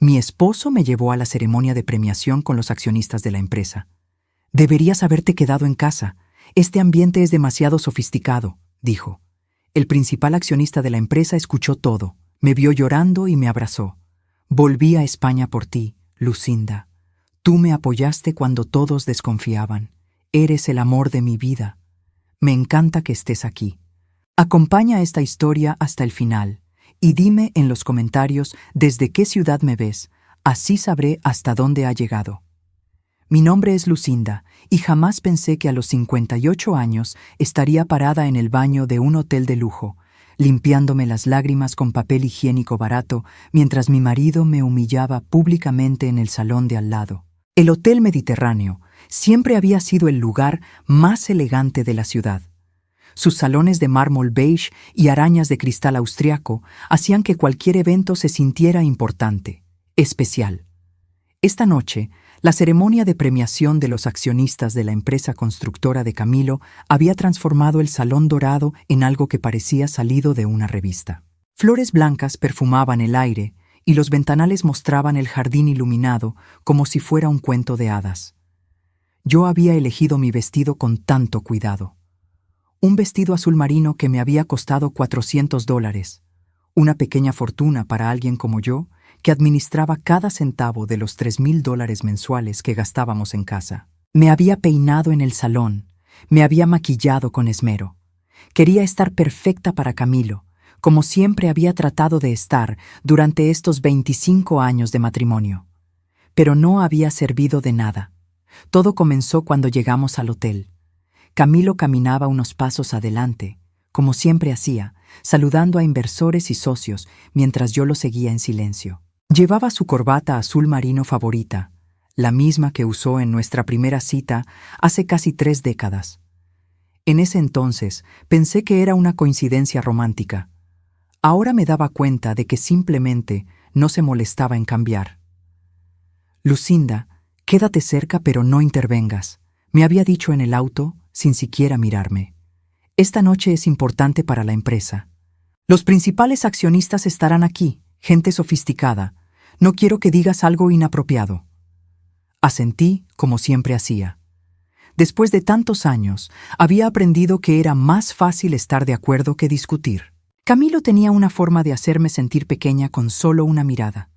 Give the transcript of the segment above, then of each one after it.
Mi esposo me llevó a la ceremonia de premiación con los accionistas de la empresa. Deberías haberte quedado en casa. Este ambiente es demasiado sofisticado, dijo. El principal accionista de la empresa escuchó todo, me vio llorando y me abrazó. Volví a España por ti, Lucinda. Tú me apoyaste cuando todos desconfiaban. Eres el amor de mi vida. Me encanta que estés aquí. Acompaña esta historia hasta el final y dime en los comentarios desde qué ciudad me ves, así sabré hasta dónde ha llegado. Mi nombre es Lucinda y jamás pensé que a los 58 años estaría parada en el baño de un hotel de lujo, limpiándome las lágrimas con papel higiénico barato mientras mi marido me humillaba públicamente en el salón de al lado. El Hotel Mediterráneo siempre había sido el lugar más elegante de la ciudad. Sus salones de mármol beige y arañas de cristal austriaco hacían que cualquier evento se sintiera importante, especial. Esta noche, la ceremonia de premiación de los accionistas de la empresa constructora de Camilo había transformado el salón dorado en algo que parecía salido de una revista. Flores blancas perfumaban el aire y los ventanales mostraban el jardín iluminado como si fuera un cuento de hadas. Yo había elegido mi vestido con tanto cuidado. Un vestido azul marino que me había costado $400, una pequeña fortuna para alguien como yo, que administraba cada centavo de los $3,000 mensuales que gastábamos en casa. Me había peinado en el salón, me había maquillado con esmero. Quería estar perfecta para Camilo, como siempre había tratado de estar durante estos 25 años de matrimonio. Pero no había servido de nada. Todo comenzó cuando llegamos al hotel. Camilo caminaba unos pasos adelante, como siempre hacía, saludando a inversores y socios mientras yo lo seguía en silencio. Llevaba su corbata azul marino favorita, la misma que usó en nuestra primera cita hace casi 3 décadas. En ese entonces pensé que era una coincidencia romántica. Ahora me daba cuenta de que simplemente no se molestaba en cambiar. Lucinda, quédate cerca pero no intervengas, me había dicho en el auto sin siquiera mirarme. Esta noche es importante para la empresa. Los principales accionistas estarán aquí, gente sofisticada. No quiero que digas algo inapropiado. Asentí como siempre hacía. Después de tantos años, había aprendido que era más fácil estar de acuerdo que discutir. Camilo tenía una forma de hacerme sentir pequeña con solo una mirada,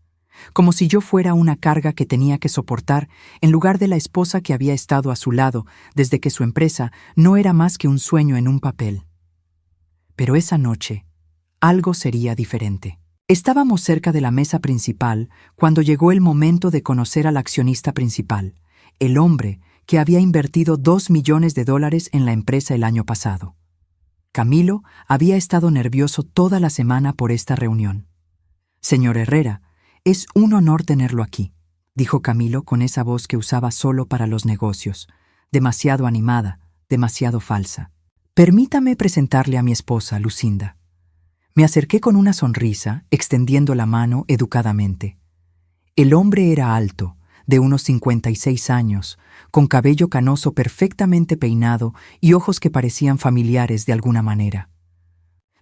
como si yo fuera una carga que tenía que soportar en lugar de la esposa que había estado a su lado desde que su empresa no era más que un sueño en un papel. Pero esa noche, algo sería diferente. Estábamos cerca de la mesa principal cuando llegó el momento de conocer al accionista principal, el hombre que había invertido $2 millones en la empresa el año pasado. Camilo había estado nervioso toda la semana por esta reunión. Señor Herrera, es un honor tenerlo aquí, dijo Camilo con esa voz que usaba solo para los negocios, demasiado animada, demasiado falsa. Permítame presentarle a mi esposa, Lucinda. Me acerqué con una sonrisa, extendiendo la mano educadamente. El hombre era alto, de unos 56 años, con cabello canoso perfectamente peinado y ojos que parecían familiares de alguna manera.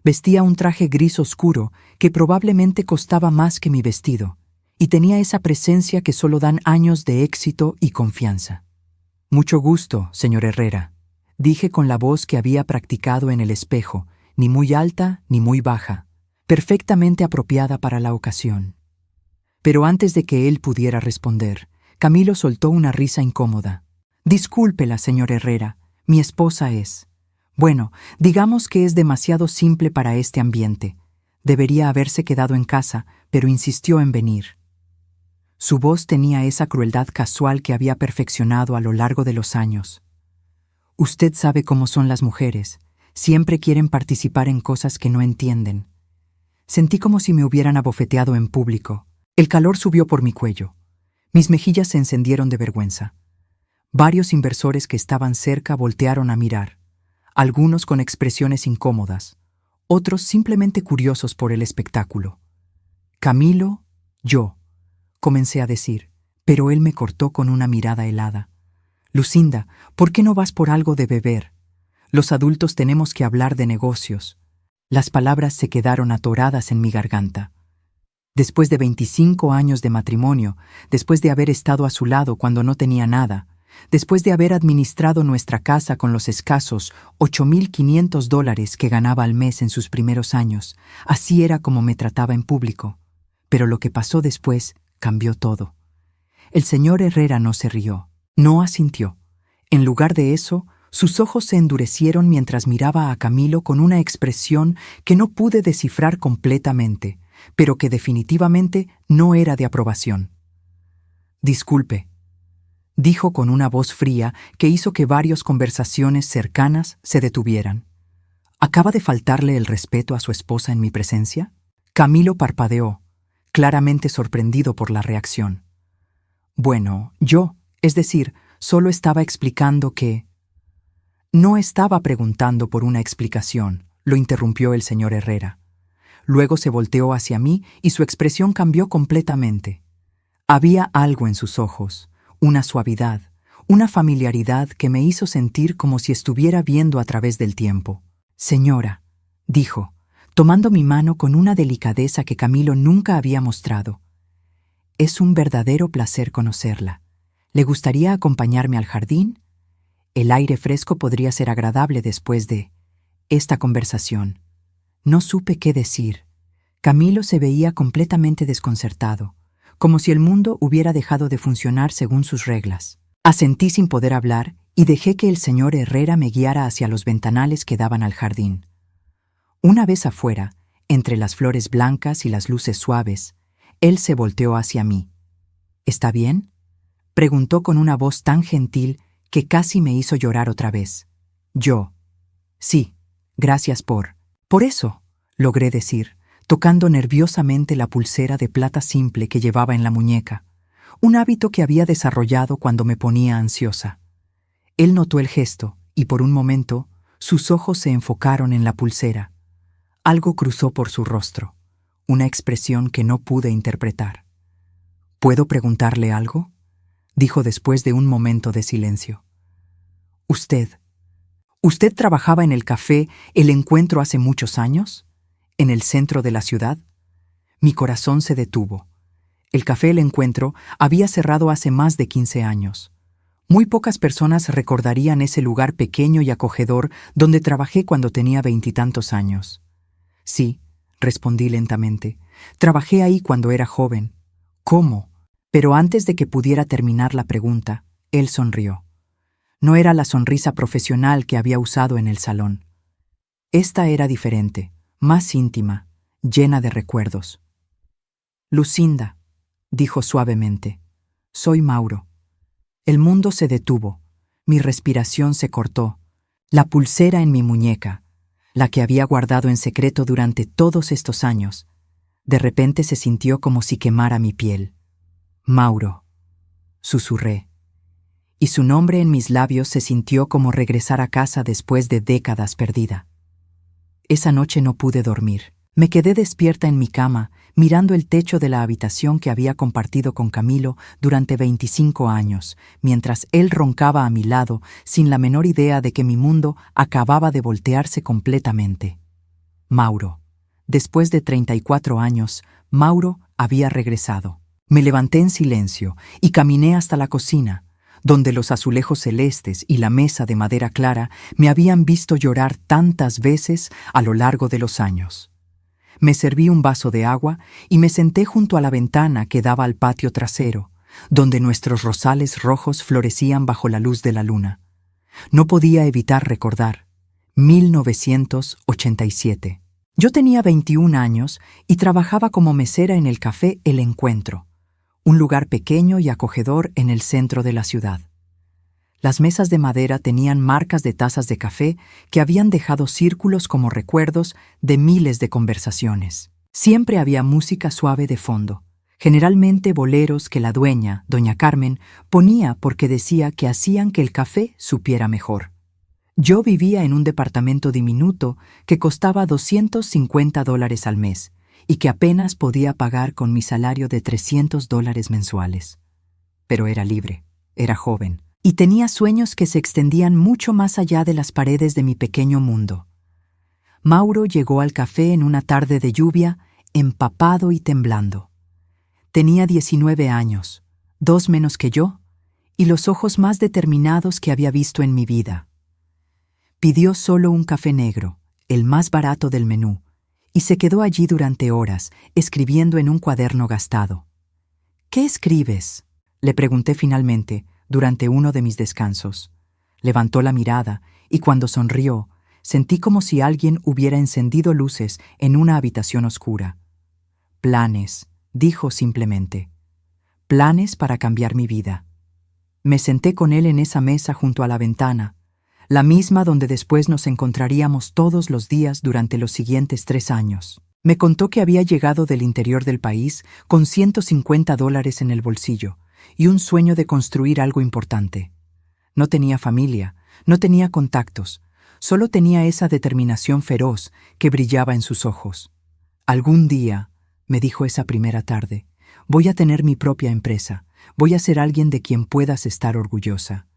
Vestía un traje gris oscuro que probablemente costaba más que mi vestido, y tenía esa presencia que solo dan años de éxito y confianza. Mucho gusto, señor Herrera, dije con la voz que había practicado en el espejo, ni muy alta ni muy baja, perfectamente apropiada para la ocasión. Pero antes de que él pudiera responder, Camilo soltó una risa incómoda. Discúlpela, señor Herrera, mi esposa es. Bueno, digamos que es demasiado simple para este ambiente. Debería haberse quedado en casa, pero insistió en venir. Su voz tenía esa crueldad casual que había perfeccionado a lo largo de los años. Usted sabe cómo son las mujeres. Siempre quieren participar en cosas que no entienden. Sentí como si me hubieran abofeteado en público. El calor subió por mi cuello. Mis mejillas se encendieron de vergüenza. Varios inversores que estaban cerca voltearon a mirar, algunos con expresiones incómodas, otros simplemente curiosos por el espectáculo. Camilo, yo, comencé a decir, pero él me cortó con una mirada helada. Lucinda, ¿por qué no vas por algo de beber? Los adultos tenemos que hablar de negocios. Las palabras se quedaron atoradas en mi garganta. Después de 25 años de matrimonio, después de haber estado a su lado cuando no tenía nada, después de haber administrado nuestra casa con los escasos $8,500 que ganaba al mes en sus primeros años, así era como me trataba en público. Pero lo que pasó después cambió todo. El señor Herrera no se rió, no asintió. En lugar de eso, sus ojos se endurecieron mientras miraba a Camilo con una expresión que no pude descifrar completamente, pero que definitivamente no era de aprobación. «Disculpe», dijo con una voz fría que hizo que varias conversaciones cercanas se detuvieran. ¿Acaba de faltarle el respeto a su esposa en mi presencia? Camilo parpadeó, claramente sorprendido por la reacción. Bueno, solo estaba explicando que... No estaba preguntando por una explicación, lo interrumpió el señor Herrera. Luego se volteó hacia mí y su expresión cambió completamente. Había algo en sus ojos, una suavidad, una familiaridad que me hizo sentir como si estuviera viendo a través del tiempo. «Señora», dijo, tomando mi mano con una delicadeza que Camilo nunca había mostrado. «Es un verdadero placer conocerla. ¿Le gustaría acompañarme al jardín? El aire fresco podría ser agradable después de esta conversación». No supe qué decir. Camilo se veía completamente desconcertado, como si el mundo hubiera dejado de funcionar según sus reglas. Asentí sin poder hablar y dejé que el señor Herrera me guiara hacia los ventanales que daban al jardín. Una vez afuera, entre las flores blancas y las luces suaves, él se volteó hacia mí. «¿Está bien?», preguntó con una voz tan gentil que casi me hizo llorar otra vez. Yo: «Sí, gracias por eso», logré decir, tocando nerviosamente la pulsera de plata simple que llevaba en la muñeca, un hábito que había desarrollado cuando me ponía ansiosa. Él notó el gesto y por un momento sus ojos se enfocaron en la pulsera. Algo cruzó por su rostro, una expresión que no pude interpretar. «¿Puedo preguntarle algo?», dijo después de un momento de silencio. ¿Usted trabajaba en el café El Encuentro hace muchos años? ¿En el centro de la ciudad?» Mi corazón se detuvo. El café El Encuentro había cerrado hace más de 15 años. Muy pocas personas recordarían ese lugar pequeño y acogedor donde trabajé cuando tenía 20 y tantos años. «Sí», respondí lentamente. «Trabajé ahí cuando era joven». «¿Cómo?». Pero antes de que pudiera terminar la pregunta, él sonrió. No era la sonrisa profesional que había usado en el salón. Esta era diferente, más íntima, llena de recuerdos. «Lucinda», dijo suavemente, «soy Mauro». El mundo se detuvo, mi respiración se cortó, la pulsera en mi muñeca, la que había guardado en secreto durante todos estos años, de repente se sintió como si quemara mi piel. «Mauro», susurré, y su nombre en mis labios se sintió como regresar a casa después de décadas perdida. Esa noche no pude dormir. Me quedé despierta en mi cama, mirando el techo de la habitación que había compartido con Camilo durante 25 años, mientras él roncaba a mi lado sin la menor idea de que mi mundo acababa de voltearse completamente. Mauro. Después de 34 años, Mauro había regresado. Me levanté en silencio y caminé hasta la cocina, donde los azulejos celestes y la mesa de madera clara me habían visto llorar tantas veces a lo largo de los años. Me serví un vaso de agua y me senté junto a la ventana que daba al patio trasero, donde nuestros rosales rojos florecían bajo la luz de la luna. No podía evitar recordar. 1987. Yo tenía 21 años y trabajaba como mesera en el café El Encuentro, un lugar pequeño y acogedor en el centro de la ciudad. Las mesas de madera tenían marcas de tazas de café que habían dejado círculos como recuerdos de miles de conversaciones. Siempre había música suave de fondo, generalmente boleros que la dueña, doña Carmen, ponía porque decía que hacían que el café supiera mejor. Yo vivía en un departamento diminuto que costaba $250 al mes y que apenas podía pagar con mi salario de $300 mensuales. Pero era libre, era joven, y tenía sueños que se extendían mucho más allá de las paredes de mi pequeño mundo. Mauro llegó al café en una tarde de lluvia, empapado y temblando. Tenía 19 años, 2 menos que yo, y los ojos más determinados que había visto en mi vida. Pidió solo un café negro, el más barato del menú, y se quedó allí durante horas, escribiendo en un cuaderno gastado. «¿Qué escribes?», le pregunté finalmente, durante uno de mis descansos. Levantó la mirada, y cuando sonrió, sentí como si alguien hubiera encendido luces en una habitación oscura. «Planes», dijo simplemente. «Planes para cambiar mi vida». Me senté con él en esa mesa junto a la ventana, la misma donde después nos encontraríamos todos los días durante los siguientes 3 años. Me contó que había llegado del interior del país con $150 en el bolsillo y un sueño de construir algo importante. No tenía familia, no tenía contactos, solo tenía esa determinación feroz que brillaba en sus ojos. «Algún día», me dijo esa primera tarde, «voy a tener mi propia empresa, voy a ser alguien de quien puedas estar orgullosa».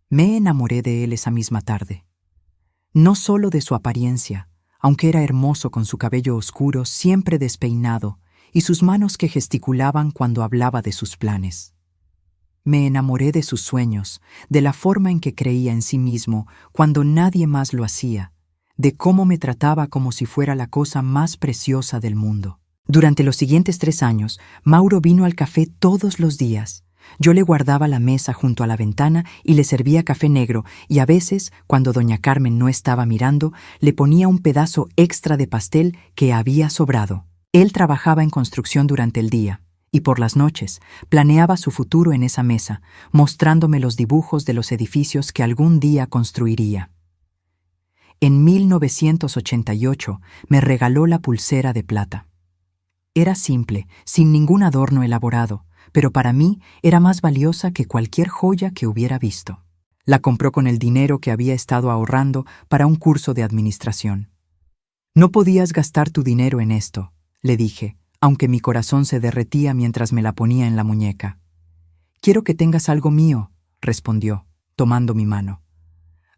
Me enamoré de él esa misma tarde. No solo de su apariencia, aunque era hermoso con su cabello oscuro siempre despeinado y sus manos que gesticulaban cuando hablaba de sus planes. Me enamoré de sus sueños, de la forma en que creía en sí mismo cuando nadie más lo hacía, de cómo me trataba como si fuera la cosa más preciosa del mundo. Durante los siguientes 3 años, Mauro vino al café todos los días. Yo le guardaba la mesa junto a la ventana y le servía café negro, y a veces, cuando doña Carmen no estaba mirando, le ponía un pedazo extra de pastel que había sobrado. Él trabajaba en construcción durante el día, y por las noches planeaba su futuro en esa mesa, mostrándome los dibujos de los edificios que algún día construiría. En 1988 me regaló la pulsera de plata. Era simple, sin ningún adorno elaborado, pero para mí era más valiosa que cualquier joya que hubiera visto. La compró con el dinero que había estado ahorrando para un curso de administración. «No podías gastar tu dinero en esto», le dije, aunque mi corazón se derretía mientras me la ponía en la muñeca. «Quiero que tengas algo mío», respondió, tomando mi mano.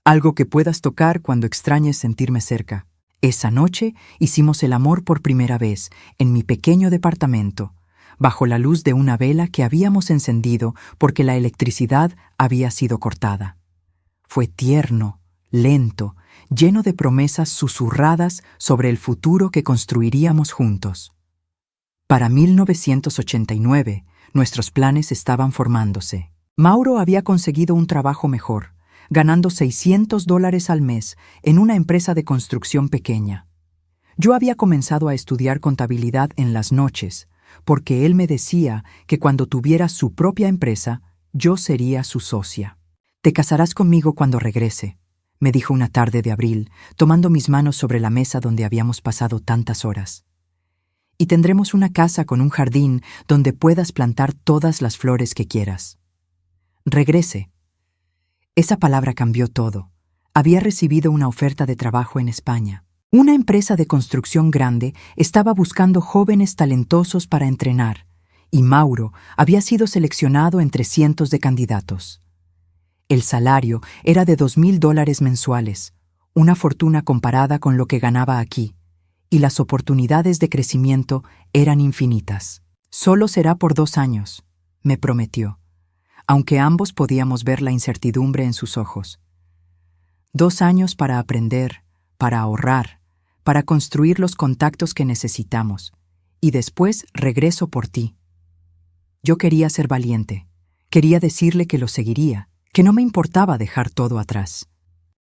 «Algo que puedas tocar cuando extrañes sentirme cerca». Esa noche hicimos el amor por primera vez, en mi pequeño departamento, bajo la luz de una vela que habíamos encendido porque la electricidad había sido cortada. Fue tierno, lento, lleno de promesas susurradas sobre el futuro que construiríamos juntos. Para 1989, nuestros planes estaban formándose. Mauro había conseguido un trabajo mejor, ganando $600 al mes en una empresa de construcción pequeña. Yo había comenzado a estudiar contabilidad en las noches, porque él me decía que cuando tuviera su propia empresa, yo sería su socia. «Te casarás conmigo cuando regrese», me dijo una tarde de abril, tomando mis manos sobre la mesa donde habíamos pasado tantas horas. «Y tendremos una casa con un jardín donde puedas plantar todas las flores que quieras». Regrese. Esa palabra cambió todo. Había recibido una oferta de trabajo en España. Una empresa de construcción grande estaba buscando jóvenes talentosos para entrenar, y Mauro había sido seleccionado entre cientos de candidatos. El salario era de $2,000 mensuales, una fortuna comparada con lo que ganaba aquí, y las oportunidades de crecimiento eran infinitas. «Solo será por 2 años», me prometió, aunque ambos podíamos ver la incertidumbre en sus ojos. 2 años para aprender, para ahorrar, para construir los contactos que necesitamos, y después regreso por ti. Yo quería ser valiente, quería decirle que lo seguiría, que no me importaba dejar todo atrás.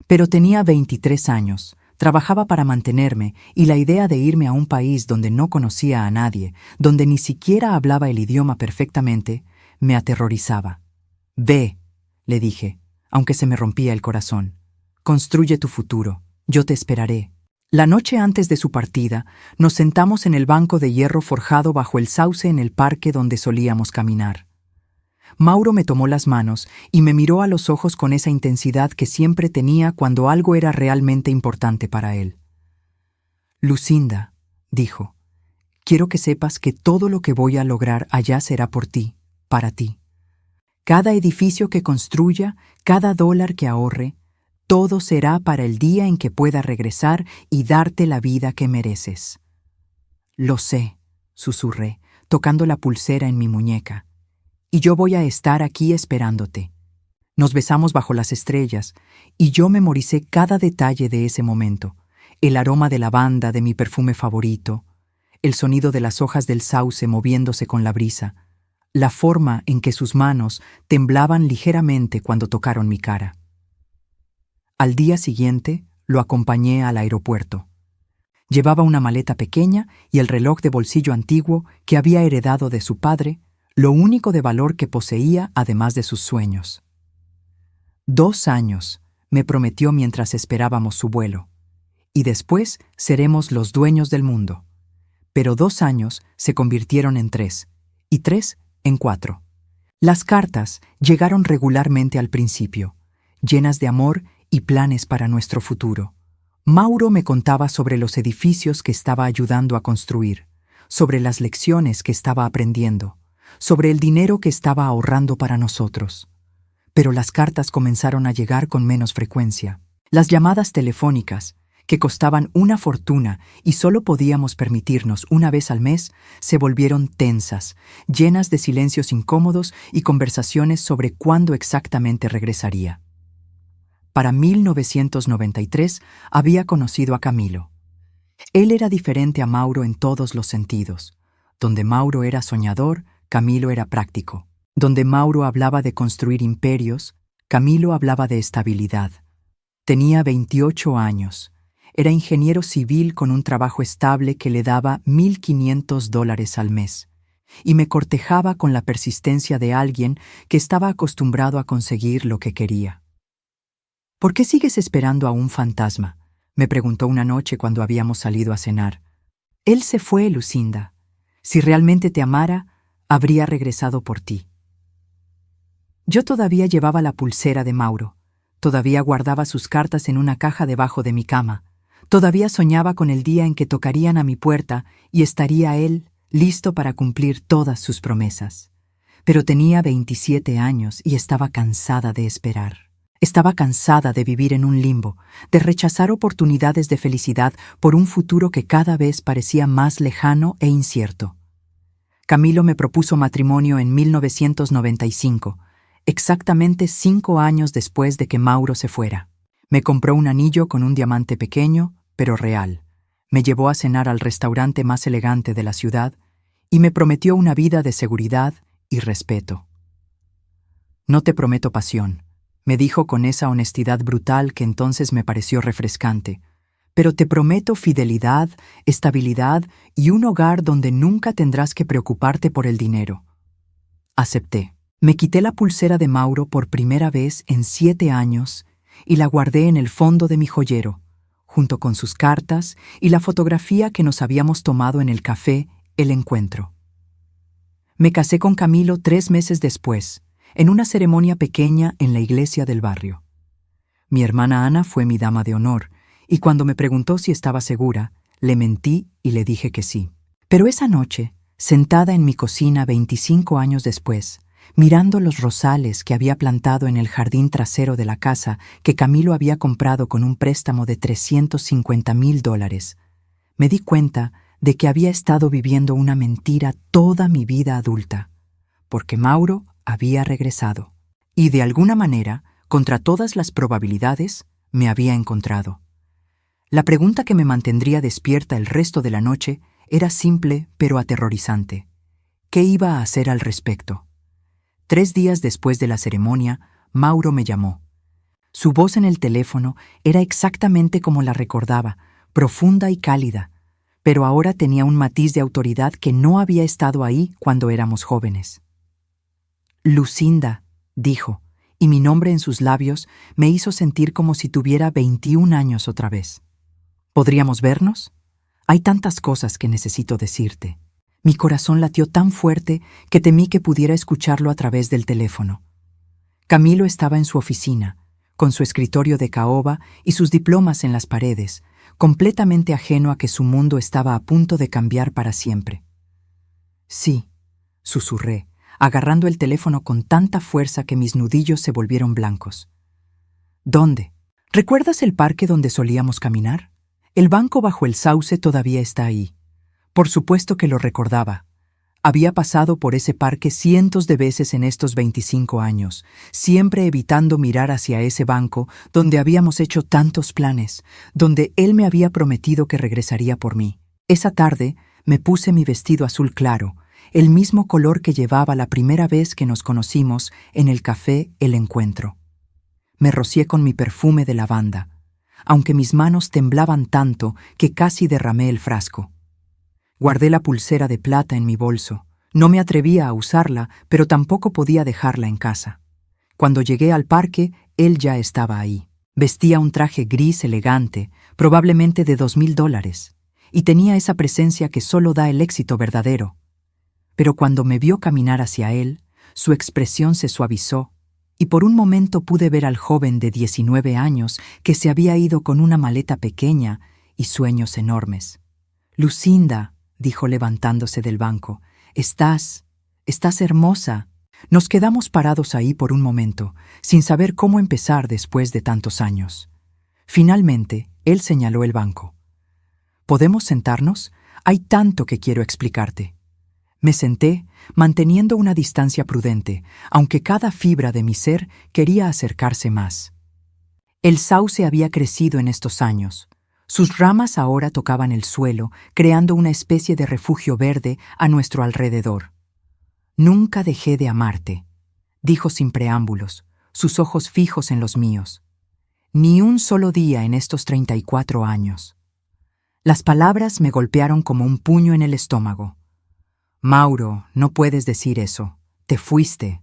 Pero tenía 23 años, trabajaba para mantenerme, y la idea de irme a un país donde no conocía a nadie, donde ni siquiera hablaba el idioma perfectamente, me aterrorizaba. «Ve», le dije, aunque se me rompía el corazón. «Construye tu futuro, yo te esperaré». La noche antes de su partida, nos sentamos en el banco de hierro forjado bajo el sauce en el parque donde solíamos caminar. Mauro me tomó las manos y me miró a los ojos con esa intensidad que siempre tenía cuando algo era realmente importante para él. «Lucinda», dijo, «quiero que sepas que todo lo que voy a lograr allá será por ti, para ti. Cada edificio que construya, cada dólar que ahorre, todo será para el día en que pueda regresar y darte la vida que mereces». «Lo sé», susurré, tocando la pulsera en mi muñeca. Y yo voy a estar aquí esperándote. Nos besamos bajo las estrellas, y yo memoricé cada detalle de ese momento. El aroma de lavanda de mi perfume favorito, el sonido de las hojas del sauce moviéndose con la brisa, la forma en que sus manos temblaban ligeramente cuando tocaron mi cara. Al día siguiente, lo acompañé al aeropuerto. Llevaba una maleta pequeña y el reloj de bolsillo antiguo que había heredado de su padre, lo único de valor que poseía además de sus sueños. 2 años, me prometió mientras esperábamos su vuelo. Y después seremos los dueños del mundo. Pero 2 años se convirtieron en 3, y 3 en 4. Las cartas llegaron regularmente al principio, llenas de amor y planes para nuestro futuro. Mauro me contaba sobre los edificios que estaba ayudando a construir, sobre las lecciones que estaba aprendiendo, sobre el dinero que estaba ahorrando para nosotros. Pero las cartas comenzaron a llegar con menos frecuencia. Las llamadas telefónicas, que costaban una fortuna y solo podíamos permitirnos una vez al mes, se volvieron tensas, llenas de silencios incómodos y conversaciones sobre cuándo exactamente regresaría. Para 1993 había conocido a Camilo. Él era diferente a Mauro en todos los sentidos. Donde Mauro era soñador, Camilo era práctico. Donde Mauro hablaba de construir imperios, Camilo hablaba de estabilidad. Tenía 28 años. Era ingeniero civil con un trabajo estable que le daba $1,500 al mes. Y me cortejaba con la persistencia de alguien que estaba acostumbrado a conseguir lo que quería. ¿Por qué sigues esperando a un fantasma?, me preguntó una noche cuando habíamos salido a cenar. Él se fue, Lucinda. Si realmente te amara, habría regresado por ti. Yo todavía llevaba la pulsera de Mauro. Todavía guardaba sus cartas en una caja debajo de mi cama. Todavía soñaba con el día en que tocarían a mi puerta y estaría él listo para cumplir todas sus promesas. Pero tenía 27 años y estaba cansada de esperar. Estaba cansada de vivir en un limbo, de rechazar oportunidades de felicidad por un futuro que cada vez parecía más lejano e incierto. Camilo me propuso matrimonio en 1995, exactamente 5 años después de que Mauro se fuera. Me compró un anillo con un diamante pequeño, pero real. Me llevó a cenar al restaurante más elegante de la ciudad y me prometió una vida de seguridad y respeto. No te prometo pasión, me dijo con esa honestidad brutal que entonces me pareció refrescante, pero te prometo fidelidad, estabilidad y un hogar donde nunca tendrás que preocuparte por el dinero. Acepté. Me quité la pulsera de Mauro por primera vez en 7 años y la guardé en el fondo de mi joyero, junto con sus cartas y la fotografía que nos habíamos tomado en el café El Encuentro. Me casé con Camilo 3 meses después, en una ceremonia pequeña en la iglesia del barrio. Mi hermana Ana fue mi dama de honor, y cuando me preguntó si estaba segura, le mentí y le dije que sí. Pero esa noche, sentada en mi cocina 25 años después, mirando los rosales que había plantado en el jardín trasero de la casa que Camilo había comprado con un préstamo de $350,000, me di cuenta de que había estado viviendo una mentira toda mi vida adulta, porque Mauro había regresado, y de alguna manera, contra todas las probabilidades, me había encontrado. La pregunta que me mantendría despierta el resto de la noche era simple pero aterrorizante. ¿Qué iba a hacer al respecto? 3 días después de la ceremonia, Mauro me llamó. Su voz en el teléfono era exactamente como la recordaba, profunda y cálida, pero ahora tenía un matiz de autoridad que no había estado ahí cuando éramos jóvenes. Lucinda, dijo, y mi nombre en sus labios me hizo sentir como si tuviera 21 años otra vez. ¿Podríamos vernos? Hay tantas cosas que necesito decirte. Mi corazón latió tan fuerte que temí que pudiera escucharlo a través del teléfono. Camilo estaba en su oficina, con su escritorio de caoba y sus diplomas en las paredes, completamente ajeno a que su mundo estaba a punto de cambiar para siempre. Sí, susurré, agarrando el teléfono con tanta fuerza que mis nudillos se volvieron blancos. ¿Dónde? ¿Recuerdas el parque donde solíamos caminar? El banco bajo el sauce todavía está ahí. Por supuesto que lo recordaba. Había pasado por ese parque cientos de veces en estos 25 años, siempre evitando mirar hacia ese banco donde habíamos hecho tantos planes, donde él me había prometido que regresaría por mí. Esa tarde me puse mi vestido azul claro, el mismo color que llevaba la primera vez que nos conocimos en el café El Encuentro. Me rocié con mi perfume de lavanda, aunque mis manos temblaban tanto que casi derramé el frasco. Guardé la pulsera de plata en mi bolso. No me atrevía a usarla, pero tampoco podía dejarla en casa. Cuando llegué al parque, él ya estaba ahí. Vestía un traje gris elegante, probablemente de $2,000, y tenía esa presencia que solo da el éxito verdadero. Pero cuando me vio caminar hacia él, su expresión se suavizó, y por un momento pude ver al joven de 19 años que se había ido con una maleta pequeña y sueños enormes. «Lucinda», dijo levantándose del banco, estás hermosa». Nos quedamos parados ahí por un momento, sin saber cómo empezar después de tantos años. Finalmente, él señaló el banco. «¿Podemos sentarnos? Hay tanto que quiero explicarte». Me senté, manteniendo una distancia prudente, aunque cada fibra de mi ser quería acercarse más. El sauce había crecido en estos años. Sus ramas ahora tocaban el suelo, creando una especie de refugio verde a nuestro alrededor. «Nunca dejé de amarte», dijo sin preámbulos, sus ojos fijos en los míos. «Ni un solo día en estos 34 años». Las palabras me golpearon como un puño en el estómago. «Mauro, no puedes decir eso. Te fuiste.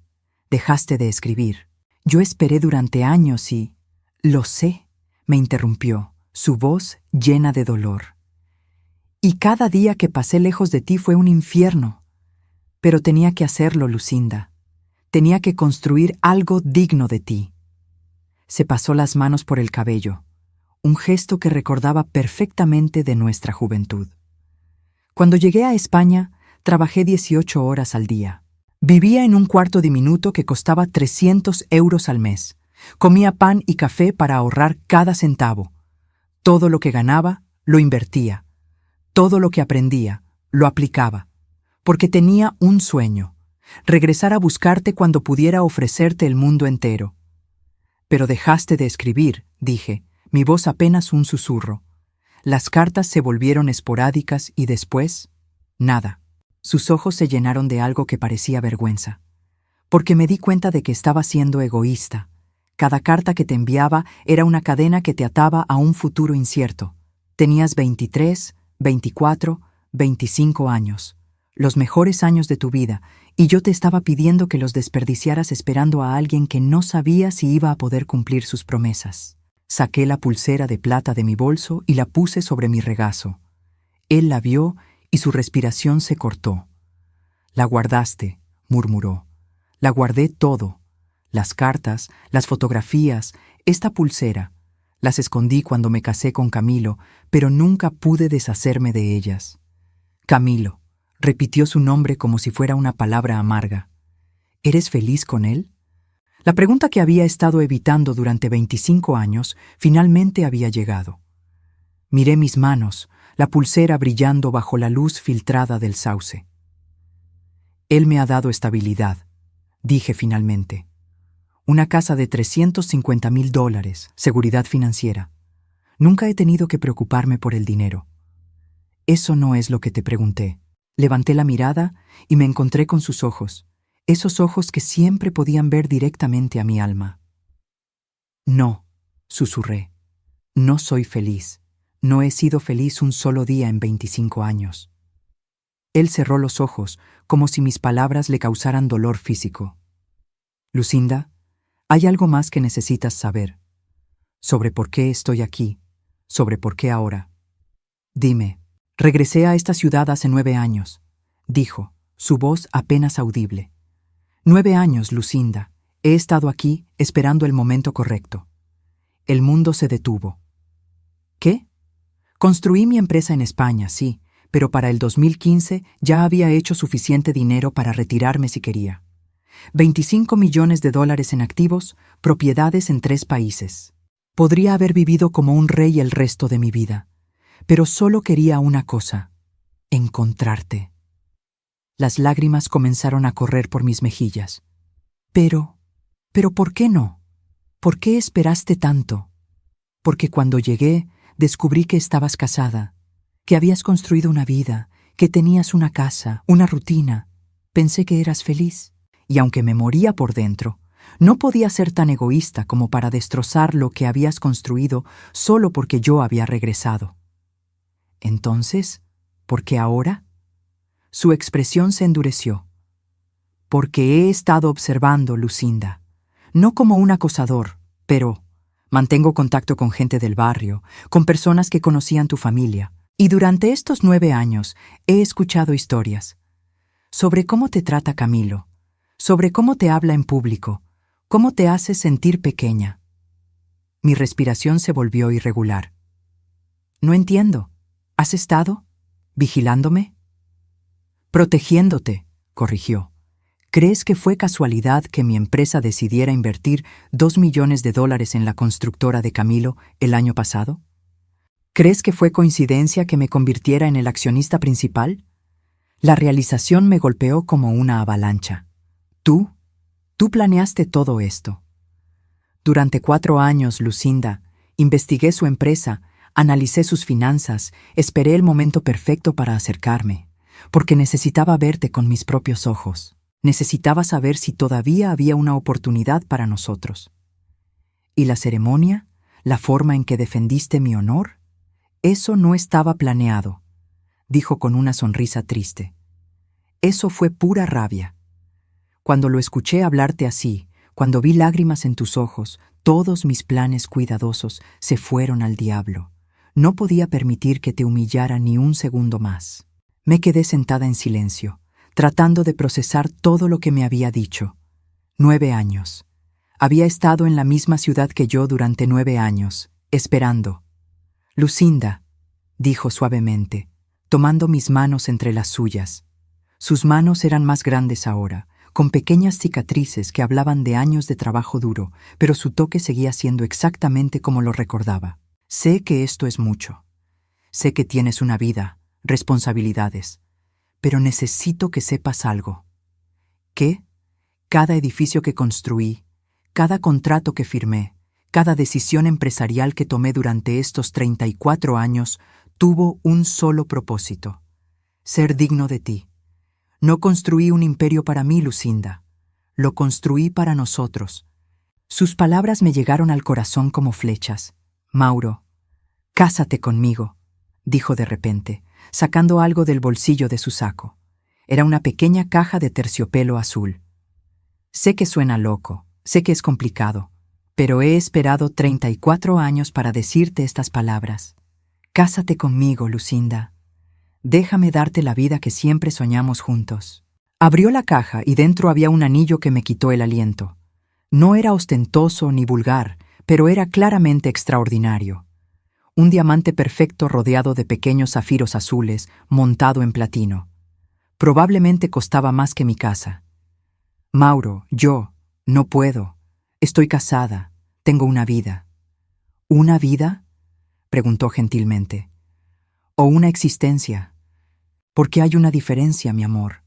Dejaste de escribir. Yo esperé durante años y...» «Lo sé», me interrumpió, su voz llena de dolor. «Y cada día que pasé lejos de ti fue un infierno. Pero tenía que hacerlo, Lucinda. Tenía que construir algo digno de ti». Se pasó las manos por el cabello, un gesto que recordaba perfectamente de nuestra juventud. Cuando llegué a España, trabajé 18 horas al día. Vivía en un cuarto diminuto que costaba 300 euros al mes. Comía pan y café para ahorrar cada centavo. Todo lo que ganaba, lo invertía. Todo lo que aprendía, lo aplicaba. Porque tenía un sueño: regresar a buscarte cuando pudiera ofrecerte el mundo entero. «Pero dejaste de escribir», dije, mi voz apenas un susurro. Las cartas se volvieron esporádicas y después, nada. Sus ojos se llenaron de algo que parecía vergüenza. Porque me di cuenta de que estaba siendo egoísta. Cada carta que te enviaba era una cadena que te ataba a un futuro incierto. Tenías 23, 24, 25 años. Los mejores años de tu vida, y yo te estaba pidiendo que los desperdiciaras esperando a alguien que no sabía si iba a poder cumplir sus promesas. Saqué la pulsera de plata de mi bolso y la puse sobre mi regazo. Él la vio y su respiración se cortó. «La guardaste», murmuró. «La guardé todo. Las cartas, las fotografías, esta pulsera. Las escondí cuando me casé con Camilo, pero nunca pude deshacerme de ellas». «Camilo», repitió su nombre como si fuera una palabra amarga. «¿Eres feliz con él?». La pregunta que había estado evitando durante 25 años finalmente había llegado. Miré mis manos, la pulsera brillando bajo la luz filtrada del sauce. «Él me ha dado estabilidad», dije finalmente. «Una casa de $350,000, seguridad financiera. Nunca he tenido que preocuparme por el dinero». «Eso no es lo que te pregunté». Levanté la mirada y me encontré con sus ojos, esos ojos que siempre podían ver directamente a mi alma. «No», susurré. «No soy feliz. No he sido feliz un solo día en 25 años». Él cerró los ojos, como si mis palabras le causaran dolor físico. «Lucinda, hay algo más que necesitas saber. Sobre por qué estoy aquí, sobre por qué ahora. Dime». «Regresé a esta ciudad hace 9 años», dijo, su voz apenas audible. 9 años, Lucinda. He estado aquí esperando el momento correcto. El mundo se detuvo. ¿Qué? Construí mi empresa en España, sí, pero para el 2015 ya había hecho suficiente dinero para retirarme si quería. 25 millones de dólares en activos, propiedades en 3 países. Podría haber vivido como un rey el resto de mi vida. Pero solo quería una cosa: encontrarte. Las lágrimas comenzaron a correr por mis mejillas. Pero ¿por qué no? ¿Por qué esperaste tanto? Porque cuando llegué, descubrí que estabas casada, que habías construido una vida, que tenías una casa, una rutina. Pensé que eras feliz, y aunque me moría por dentro, no podía ser tan egoísta como para destrozar lo que habías construido solo porque yo había regresado. Entonces, ¿por qué ahora? Su expresión se endureció. Porque he estado observando, Lucinda, no como un acosador, pero mantengo contacto con gente del barrio, con personas que conocían tu familia, y durante estos 9 años he escuchado historias sobre cómo te trata Camilo, sobre cómo te habla en público, cómo te hace sentir pequeña. Mi respiración se volvió irregular. No entiendo. ¿Has estado vigilándome? Protegiéndote, corrigió. ¿Crees que fue casualidad que mi empresa decidiera invertir $2 millones en la constructora de Camilo el año pasado? ¿Crees que fue coincidencia que me convirtiera en el accionista principal? La realización me golpeó como una avalancha. Tú planeaste todo esto. Durante 4 años, Lucinda, investigué su empresa, analicé sus finanzas, esperé el momento perfecto para acercarme, porque necesitaba verte con mis propios ojos. Necesitaba saber si todavía había una oportunidad para nosotros. ¿Y la ceremonia? ¿La forma en que defendiste mi honor? Eso no estaba planeado, dijo con una sonrisa triste. Eso fue pura rabia. Cuando lo escuché hablarte así, cuando vi lágrimas en tus ojos, todos mis planes cuidadosos se fueron al diablo. No podía permitir que te humillara ni un segundo más. Me quedé sentada en silencio, tratando de procesar todo lo que me había dicho. 9 años. Había estado en la misma ciudad que yo durante 9 años, esperando. Lucinda, dijo suavemente, tomando mis manos entre las suyas. Sus manos eran más grandes ahora, con pequeñas cicatrices que hablaban de años de trabajo duro, pero su toque seguía siendo exactamente como lo recordaba. Sé que esto es mucho. Sé que tienes una vida, responsabilidades, pero necesito que sepas algo. ¿Qué? Cada edificio que construí, cada contrato que firmé, cada decisión empresarial que tomé durante estos 34 años tuvo un solo propósito: ser digno de ti. No construí un imperio para mí, Lucinda. Lo construí para nosotros. Sus palabras me llegaron al corazón como flechas. Mauro, cásate conmigo, dijo de repente, sacando algo del bolsillo de su saco. Era una pequeña caja de terciopelo azul. Sé que suena loco, sé que es complicado, pero he esperado 34 años para decirte estas palabras. Cásate conmigo, Lucinda. Déjame darte la vida que siempre soñamos juntos. Abrió la caja y dentro había un anillo que me quitó el aliento. No era ostentoso ni vulgar, pero era claramente extraordinario. Un diamante perfecto rodeado de pequeños zafiros azules, montado en platino. Probablemente costaba más que mi casa. Mauro, yo, no puedo. Estoy casada, tengo una vida. ¿Una vida?, preguntó gentilmente. ¿O una existencia? Porque hay una diferencia, mi amor.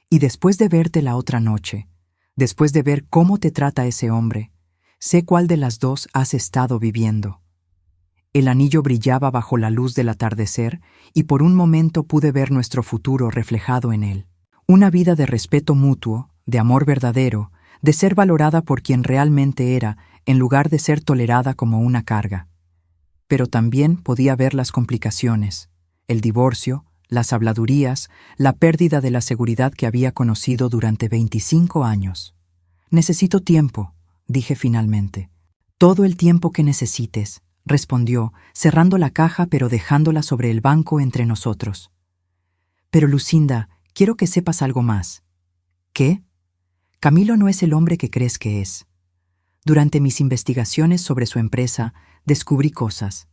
Y después de verte la otra noche, después de ver cómo te trata ese hombre, sé cuál de las dos has estado viviendo. El anillo brillaba bajo la luz del atardecer y por un momento pude ver nuestro futuro reflejado en él. Una vida de respeto mutuo, de amor verdadero, de ser valorada por quien realmente era, en lugar de ser tolerada como una carga. Pero también podía ver las complicaciones, el divorcio, las habladurías, la pérdida de la seguridad que había conocido durante 25 años. Necesito tiempo, dije finalmente. Todo el tiempo que necesites, respondió, cerrando la caja pero dejándola sobre el banco entre nosotros. Pero Lucinda, quiero que sepas algo más. ¿Qué? Camilo no es el hombre que crees que es. Durante mis investigaciones sobre su empresa, descubrí cosas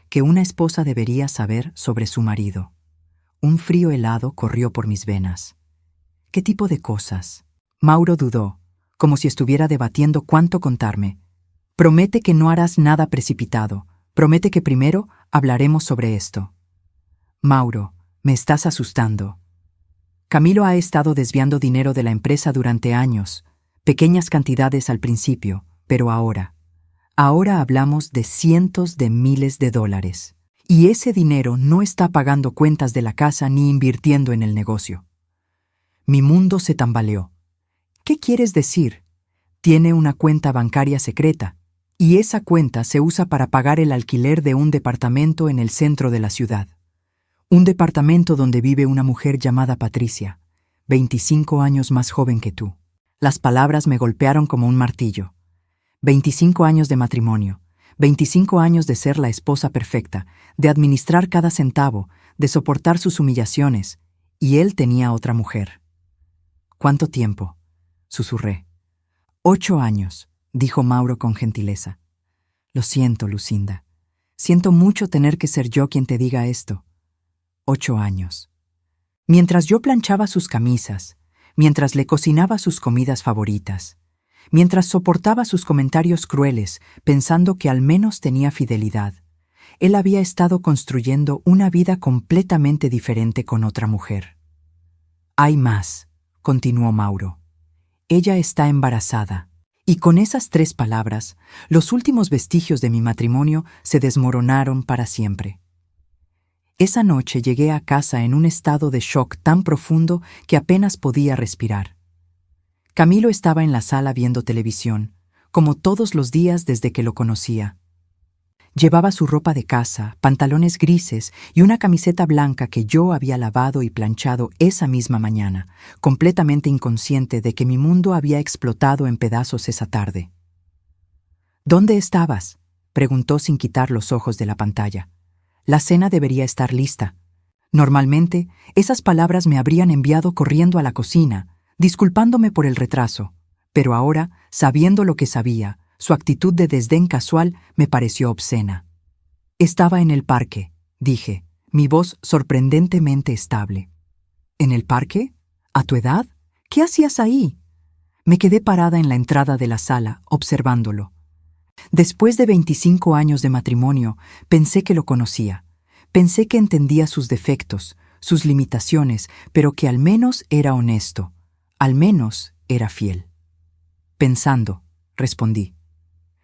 que una esposa debería saber sobre su marido. Un frío helado corrió por mis venas. ¿Qué tipo de cosas? Mauro dudó, como si estuviera debatiendo cuánto contarme. Promete que no harás nada precipitado. Promete que primero hablaremos sobre esto. Mauro, me estás asustando. Camilo ha estado desviando dinero de la empresa durante años, pequeñas cantidades al principio, pero ahora hablamos de cientos de miles de dólares. Y ese dinero no está pagando cuentas de la casa ni invirtiendo en el negocio. Mi mundo se tambaleó. ¿Qué quieres decir? Tiene una cuenta bancaria secreta, y esa cuenta se usa para pagar el alquiler de un departamento en el centro de la ciudad. Un departamento donde vive una mujer llamada Patricia, 25 años más joven que tú. Las palabras me golpearon como un martillo. 25 años de matrimonio, 25 años de ser la esposa perfecta, de administrar cada centavo, de soportar sus humillaciones, y él tenía otra mujer. ¿Cuánto tiempo?, susurré. 8 años, dijo Mauro con gentileza. Lo siento, Lucinda. Siento mucho tener que ser yo quien te diga esto. 8 años. Mientras yo planchaba sus camisas, mientras le cocinaba sus comidas favoritas, mientras soportaba sus comentarios crueles, pensando que al menos tenía fidelidad, él había estado construyendo una vida completamente diferente con otra mujer. Hay más, continuó Mauro. Ella está embarazada. Y con esas 3 palabras, los últimos vestigios de mi matrimonio se desmoronaron para siempre. Esa noche llegué a casa en un estado de shock tan profundo que apenas podía respirar. Camilo estaba en la sala viendo televisión, como todos los días desde que lo conocía. Llevaba su ropa de casa, pantalones grises y una camiseta blanca que yo había lavado y planchado esa misma mañana, completamente inconsciente de que mi mundo había explotado en pedazos esa tarde. ¿Dónde estabas?, preguntó sin quitar los ojos de la pantalla. La cena debería estar lista. Normalmente, esas palabras me habrían enviado corriendo a la cocina, disculpándome por el retraso, pero ahora, sabiendo lo que sabía, su actitud de desdén casual me pareció obscena. Estaba en el parque, dije, mi voz sorprendentemente estable. ¿En el parque? ¿A tu edad? ¿Qué hacías ahí? Me quedé parada en la entrada de la sala, observándolo. Después de 25 años de matrimonio, pensé que lo conocía. Pensé que entendía sus defectos, sus limitaciones, pero que al menos era honesto. Al menos era fiel. Pensando, respondí.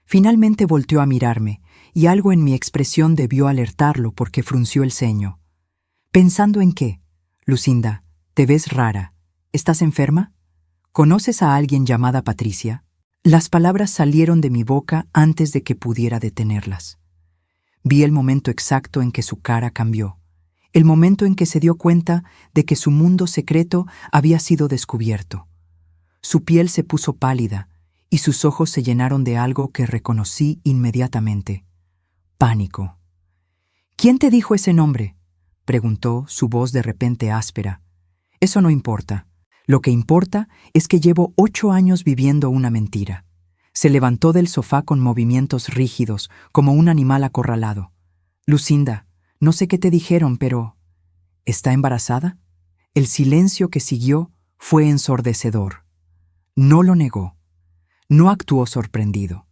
Finalmente volteó a mirarme, y algo en mi expresión debió alertarlo porque frunció el ceño. ¿Pensando en qué? Lucinda, te ves rara. ¿Estás enferma? ¿Conoces a alguien llamada Patricia? Las palabras salieron de mi boca antes de que pudiera detenerlas. Vi el momento exacto en que su cara cambió, el momento en que se dio cuenta de que su mundo secreto había sido descubierto. Su piel se puso pálida, y sus ojos se llenaron de algo que reconocí inmediatamente. Pánico. ¿Quién te dijo ese nombre?, preguntó, su voz de repente áspera. Eso no importa. Lo que importa es que llevo 8 años viviendo una mentira. Se levantó del sofá con movimientos rígidos, como un animal acorralado. Lucinda, no sé qué te dijeron, pero... ¿Está embarazada? El silencio que siguió fue ensordecedor. No lo negó. No actuó sorprendido.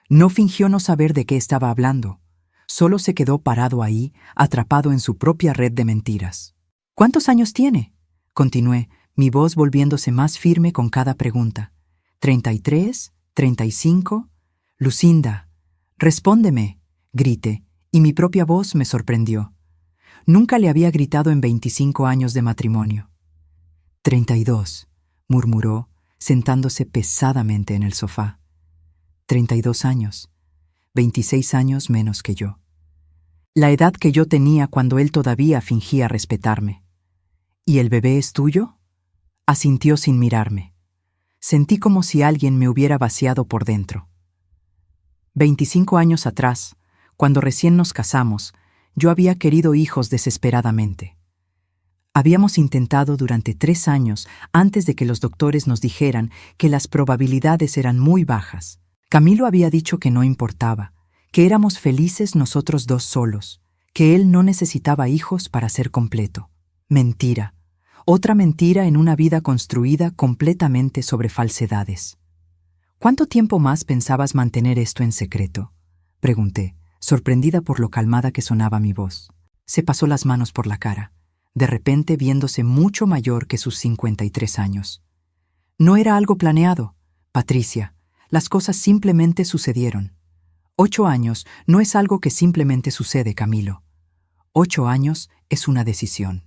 No fingió no saber de qué estaba hablando. Solo se quedó parado ahí, atrapado en su propia red de mentiras. ¿Cuántos años tiene?, continué, mi voz volviéndose más firme con cada pregunta. ¿33? ¿35? Lucinda, respóndeme, grité, y mi propia voz me sorprendió. Nunca le había gritado en 25 años de matrimonio. 32, murmuró, sentándose pesadamente en el sofá. 32 años, 26 años menos que yo. La edad que yo tenía cuando él todavía fingía respetarme. ¿Y el bebé es tuyo?, asintió sin mirarme. Sentí como si alguien me hubiera vaciado por dentro. 25 años atrás, cuando recién nos casamos, yo había querido hijos desesperadamente. Habíamos intentado durante 3 años antes de que los doctores nos dijeran que las probabilidades eran muy bajas. Camilo había dicho que no importaba, que éramos felices nosotros 2 solos, que él no necesitaba hijos para ser completo. Mentira. Otra mentira en una vida construida completamente sobre falsedades. ¿Cuánto tiempo más pensabas mantener esto en secreto?, pregunté, sorprendida por lo calmada que sonaba mi voz. Se pasó las manos por la cara. de repente viéndose mucho mayor que sus 53 años. No era algo planeado, Patricia. Las cosas simplemente sucedieron. 8 años no es algo que simplemente sucede, Camilo. 8 años es una decisión.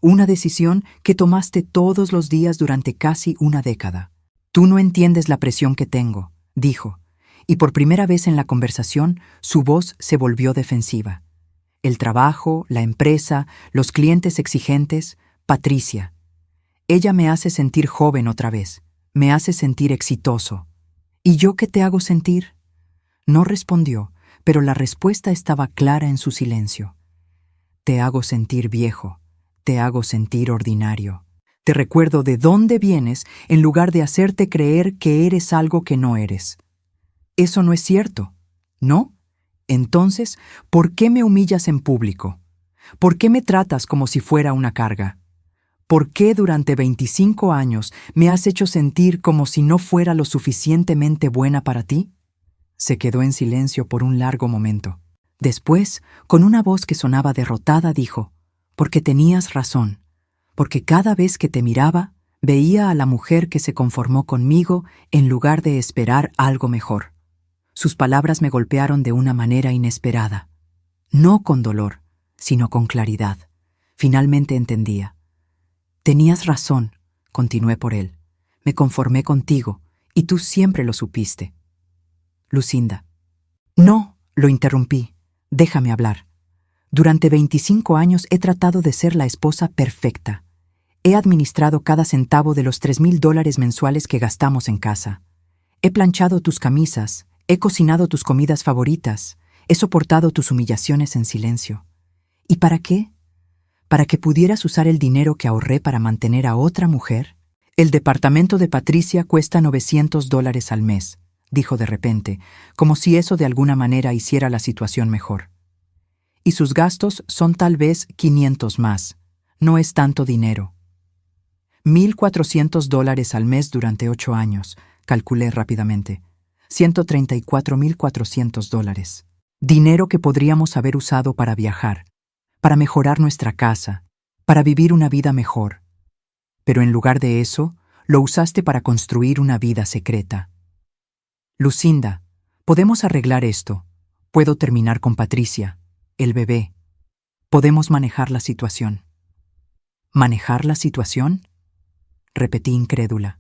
Una decisión que tomaste todos los días durante casi una década. Tú no entiendes la presión que tengo, dijo, y por primera vez en la conversación su voz se volvió defensiva. El trabajo, la empresa, los clientes exigentes, Patricia. Ella me hace sentir joven otra vez, me hace sentir exitoso. ¿Y yo qué te hago sentir? No respondió, pero la respuesta estaba clara en su silencio. Te hago sentir viejo, te hago sentir ordinario. Te recuerdo de dónde vienes en lugar de hacerte creer que eres algo que no eres. Eso no es cierto, ¿no? Entonces, ¿por qué me humillas en público? ¿Por qué me tratas como si fuera una carga? ¿Por qué durante 25 años me has hecho sentir como si no fuera lo suficientemente buena para ti? Se quedó en silencio por un largo momento. Después, con una voz que sonaba derrotada, dijo, «Porque tenías razón, porque cada vez que te miraba, veía a la mujer que se conformó conmigo en lugar de esperar algo mejor». Sus palabras me golpearon de una manera inesperada. No con dolor, sino con claridad. Finalmente entendía. «Tenías razón», continué por él. «Me conformé contigo, y tú siempre lo supiste». Lucinda. «No», lo interrumpí. «Déjame hablar. Durante 25 años he tratado de ser la esposa perfecta. He administrado cada centavo de los $3,000 mensuales que gastamos en casa. He planchado tus camisas, he cocinado tus comidas favoritas, he soportado tus humillaciones en silencio. ¿Y para qué? ¿Para que pudieras usar el dinero que ahorré para mantener a otra mujer? El departamento de Patricia cuesta $900 al mes», dijo de repente, como si eso de alguna manera hiciera la situación mejor. «Y sus gastos son tal vez 500 más. No es tanto dinero». $1,400 al mes durante 8 años, calculé rápidamente. $134,400. Dinero que podríamos haber usado para viajar, para mejorar nuestra casa, para vivir una vida mejor. Pero en lugar de eso, lo usaste para construir una vida secreta. Lucinda, podemos arreglar esto. Puedo terminar con Patricia, el bebé. Podemos manejar la situación. ¿Manejar la situación?, repetí incrédula.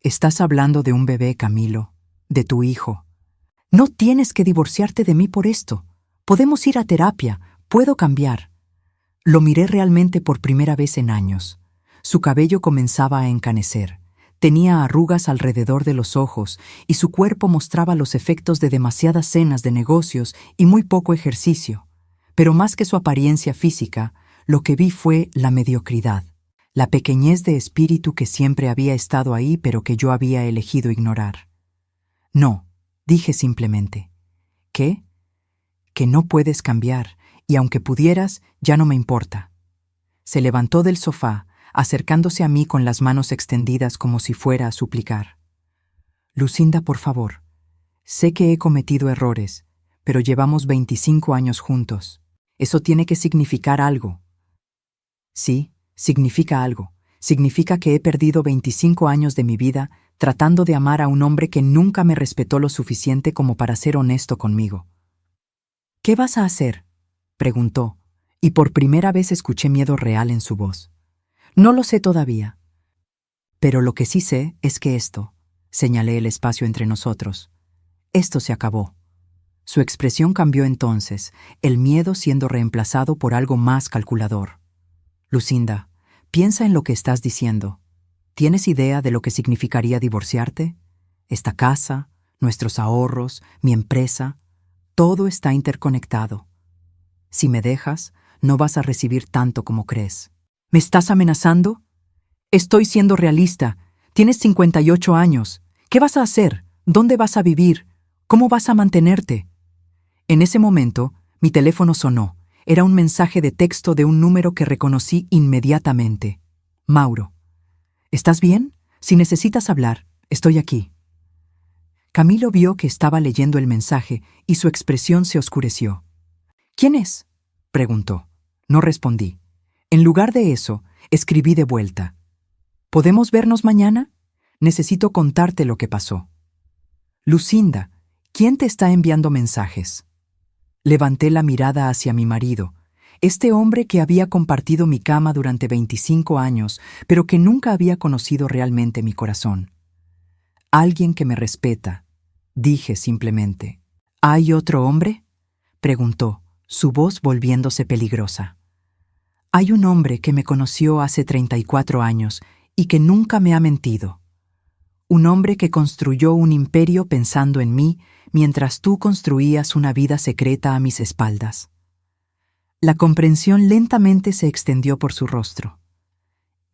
Estás hablando de un bebé, Camilo, de tu hijo. No tienes que divorciarte de mí por esto. Podemos ir a terapia, puedo cambiar. Lo miré realmente por primera vez en años. Su cabello comenzaba a encanecer. Tenía arrugas alrededor de los ojos y su cuerpo mostraba los efectos de demasiadas cenas de negocios y muy poco ejercicio. Pero más que su apariencia física, lo que vi fue la mediocridad, la pequeñez de espíritu que siempre había estado ahí pero que yo había elegido ignorar. «No», dije simplemente. «¿Qué?» «Que no puedes cambiar, y aunque pudieras, ya no me importa». Se levantó del sofá, acercándose a mí con las manos extendidas como si fuera a suplicar. «Lucinda, por favor. Sé que he cometido errores, pero llevamos 25 años juntos. Eso tiene que significar algo». «Sí, significa algo. Significa que he perdido 25 años de mi vida tratando de amar a un hombre que nunca me respetó lo suficiente como para ser honesto conmigo». «¿Qué vas a hacer?», preguntó, y por primera vez escuché miedo real en su voz. «No lo sé todavía. Pero lo que sí sé es que esto», señalé el espacio entre nosotros, «esto se acabó». Su expresión cambió entonces, el miedo siendo reemplazado por algo más calculador. «Lucinda, piensa en lo que estás diciendo. ¿Tienes idea de lo que significaría divorciarte? Esta casa, nuestros ahorros, mi empresa, todo está interconectado. Si me dejas, no vas a recibir tanto como crees». «¿Me estás amenazando?» «Estoy siendo realista. Tienes 58 años. ¿Qué vas a hacer? ¿Dónde vas a vivir? ¿Cómo vas a mantenerte?» En ese momento, mi teléfono sonó. Era un mensaje de texto de un número que reconocí inmediatamente. «Mauro. ¿Estás bien? Si necesitas hablar, estoy aquí». Camilo vio que estaba leyendo el mensaje y su expresión se oscureció. «¿Quién es?», preguntó. No respondí. En lugar de eso, escribí de vuelta. ¿Podemos vernos mañana? Necesito contarte lo que pasó. Lucinda, ¿quién te está enviando mensajes? Levanté la mirada hacia mi marido, este hombre que había compartido mi cama durante 25 años, pero que nunca había conocido realmente mi corazón. Alguien que me respeta, dije simplemente. ¿Hay otro hombre?, preguntó, su voz volviéndose peligrosa. Hay un hombre que me conoció hace 34 años y que nunca me ha mentido. Un hombre que construyó un imperio pensando en mí mientras tú construías una vida secreta a mis espaldas. La comprensión lentamente se extendió por su rostro.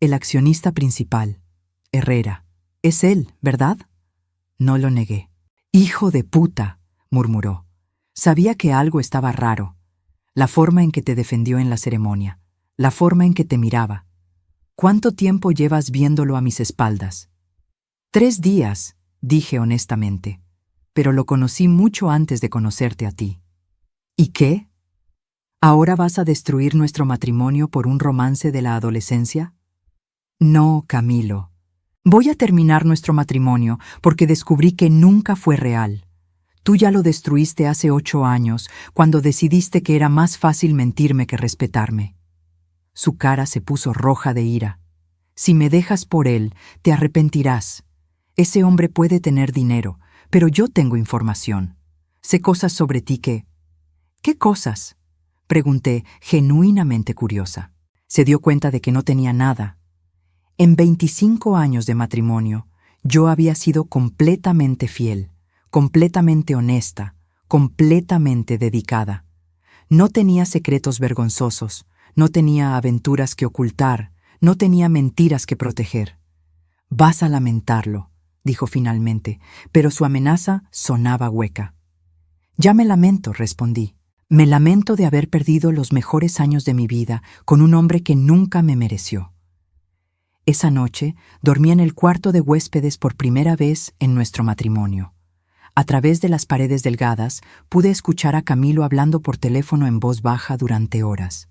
El accionista principal, Herrera, es él, ¿verdad? No lo negué. «Hijo de puta», murmuró. Sabía que algo estaba raro. La forma en que te defendió en la ceremonia, la forma en que te miraba. ¿Cuánto tiempo llevas viéndolo a mis espaldas? 3 días, dije honestamente, pero lo conocí mucho antes de conocerte a ti. ¿Y qué? ¿Ahora vas a destruir nuestro matrimonio por un romance de la adolescencia? No, Camilo. Voy a terminar nuestro matrimonio porque descubrí que nunca fue real. Tú ya lo destruiste hace 8 años, cuando decidiste que era más fácil mentirme que respetarme. Su cara se puso roja de ira. Si me dejas por él, te arrepentirás. Ese hombre puede tener dinero, pero yo tengo información. Sé cosas sobre ti que... ¿Qué cosas?, pregunté, genuinamente curiosa. Se dio cuenta de que no tenía nada. En 25 años de matrimonio, yo había sido completamente fiel, completamente honesta, completamente dedicada. No tenía secretos vergonzosos, no tenía aventuras que ocultar, no tenía mentiras que proteger. «Vas a lamentarlo», dijo finalmente, pero su amenaza sonaba hueca. «Ya me lamento», respondí. «Me lamento de haber perdido los mejores años de mi vida con un hombre que nunca me mereció». Esa noche dormí en el cuarto de huéspedes por primera vez en nuestro matrimonio. A través de las paredes delgadas pude escuchar a Camilo hablando por teléfono en voz baja durante horas.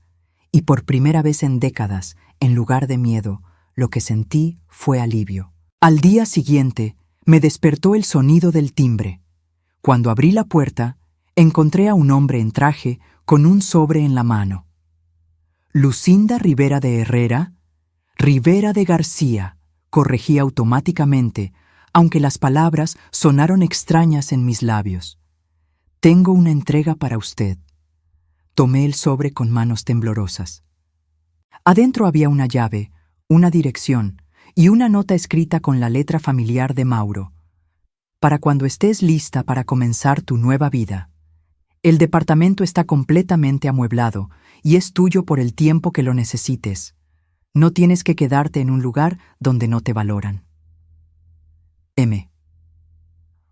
Y por primera vez en décadas, en lugar de miedo, lo que sentí fue alivio. Al día siguiente, me despertó el sonido del timbre. Cuando abrí la puerta, encontré a un hombre en traje con un sobre en la mano. «Lucinda Rivera de Herrera», «Rivera de García», corregí automáticamente, aunque las palabras sonaron extrañas en mis labios. «Tengo una entrega para usted». Tomé el sobre con manos temblorosas. Adentro había una llave, una dirección y una nota escrita con la letra familiar de Mauro. «Para cuando estés lista para comenzar tu nueva vida. El departamento está completamente amueblado y es tuyo por el tiempo que lo necesites. No tienes que quedarte en un lugar donde no te valoran. M».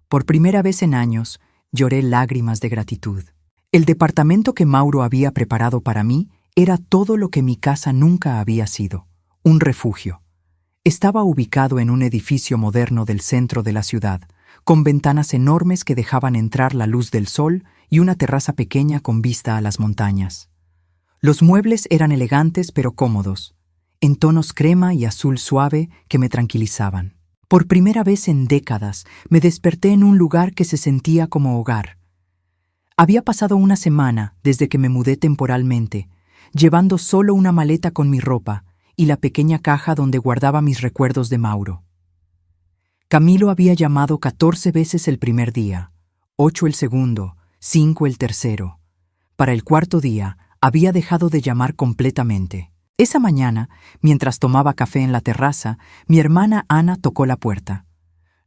Por primera vez en años, lloré lágrimas de gratitud. El departamento que Mauro había preparado para mí era todo lo que mi casa nunca había sido, un refugio. Estaba ubicado en un edificio moderno del centro de la ciudad, con ventanas enormes que dejaban entrar la luz del sol y una terraza pequeña con vista a las montañas. Los muebles eran elegantes pero cómodos, en tonos crema y azul suave que me tranquilizaban. Por primera vez en décadas, me desperté en un lugar que se sentía como hogar. Había pasado una semana desde que me mudé temporalmente, llevando solo una maleta con mi ropa y la pequeña caja donde guardaba mis recuerdos de Mauro. Camilo había llamado 14 veces el primer día, 8 el segundo, 5 el tercero. Para el cuarto día, había dejado de llamar completamente. Esa mañana, mientras tomaba café en la terraza, mi hermana Ana tocó la puerta.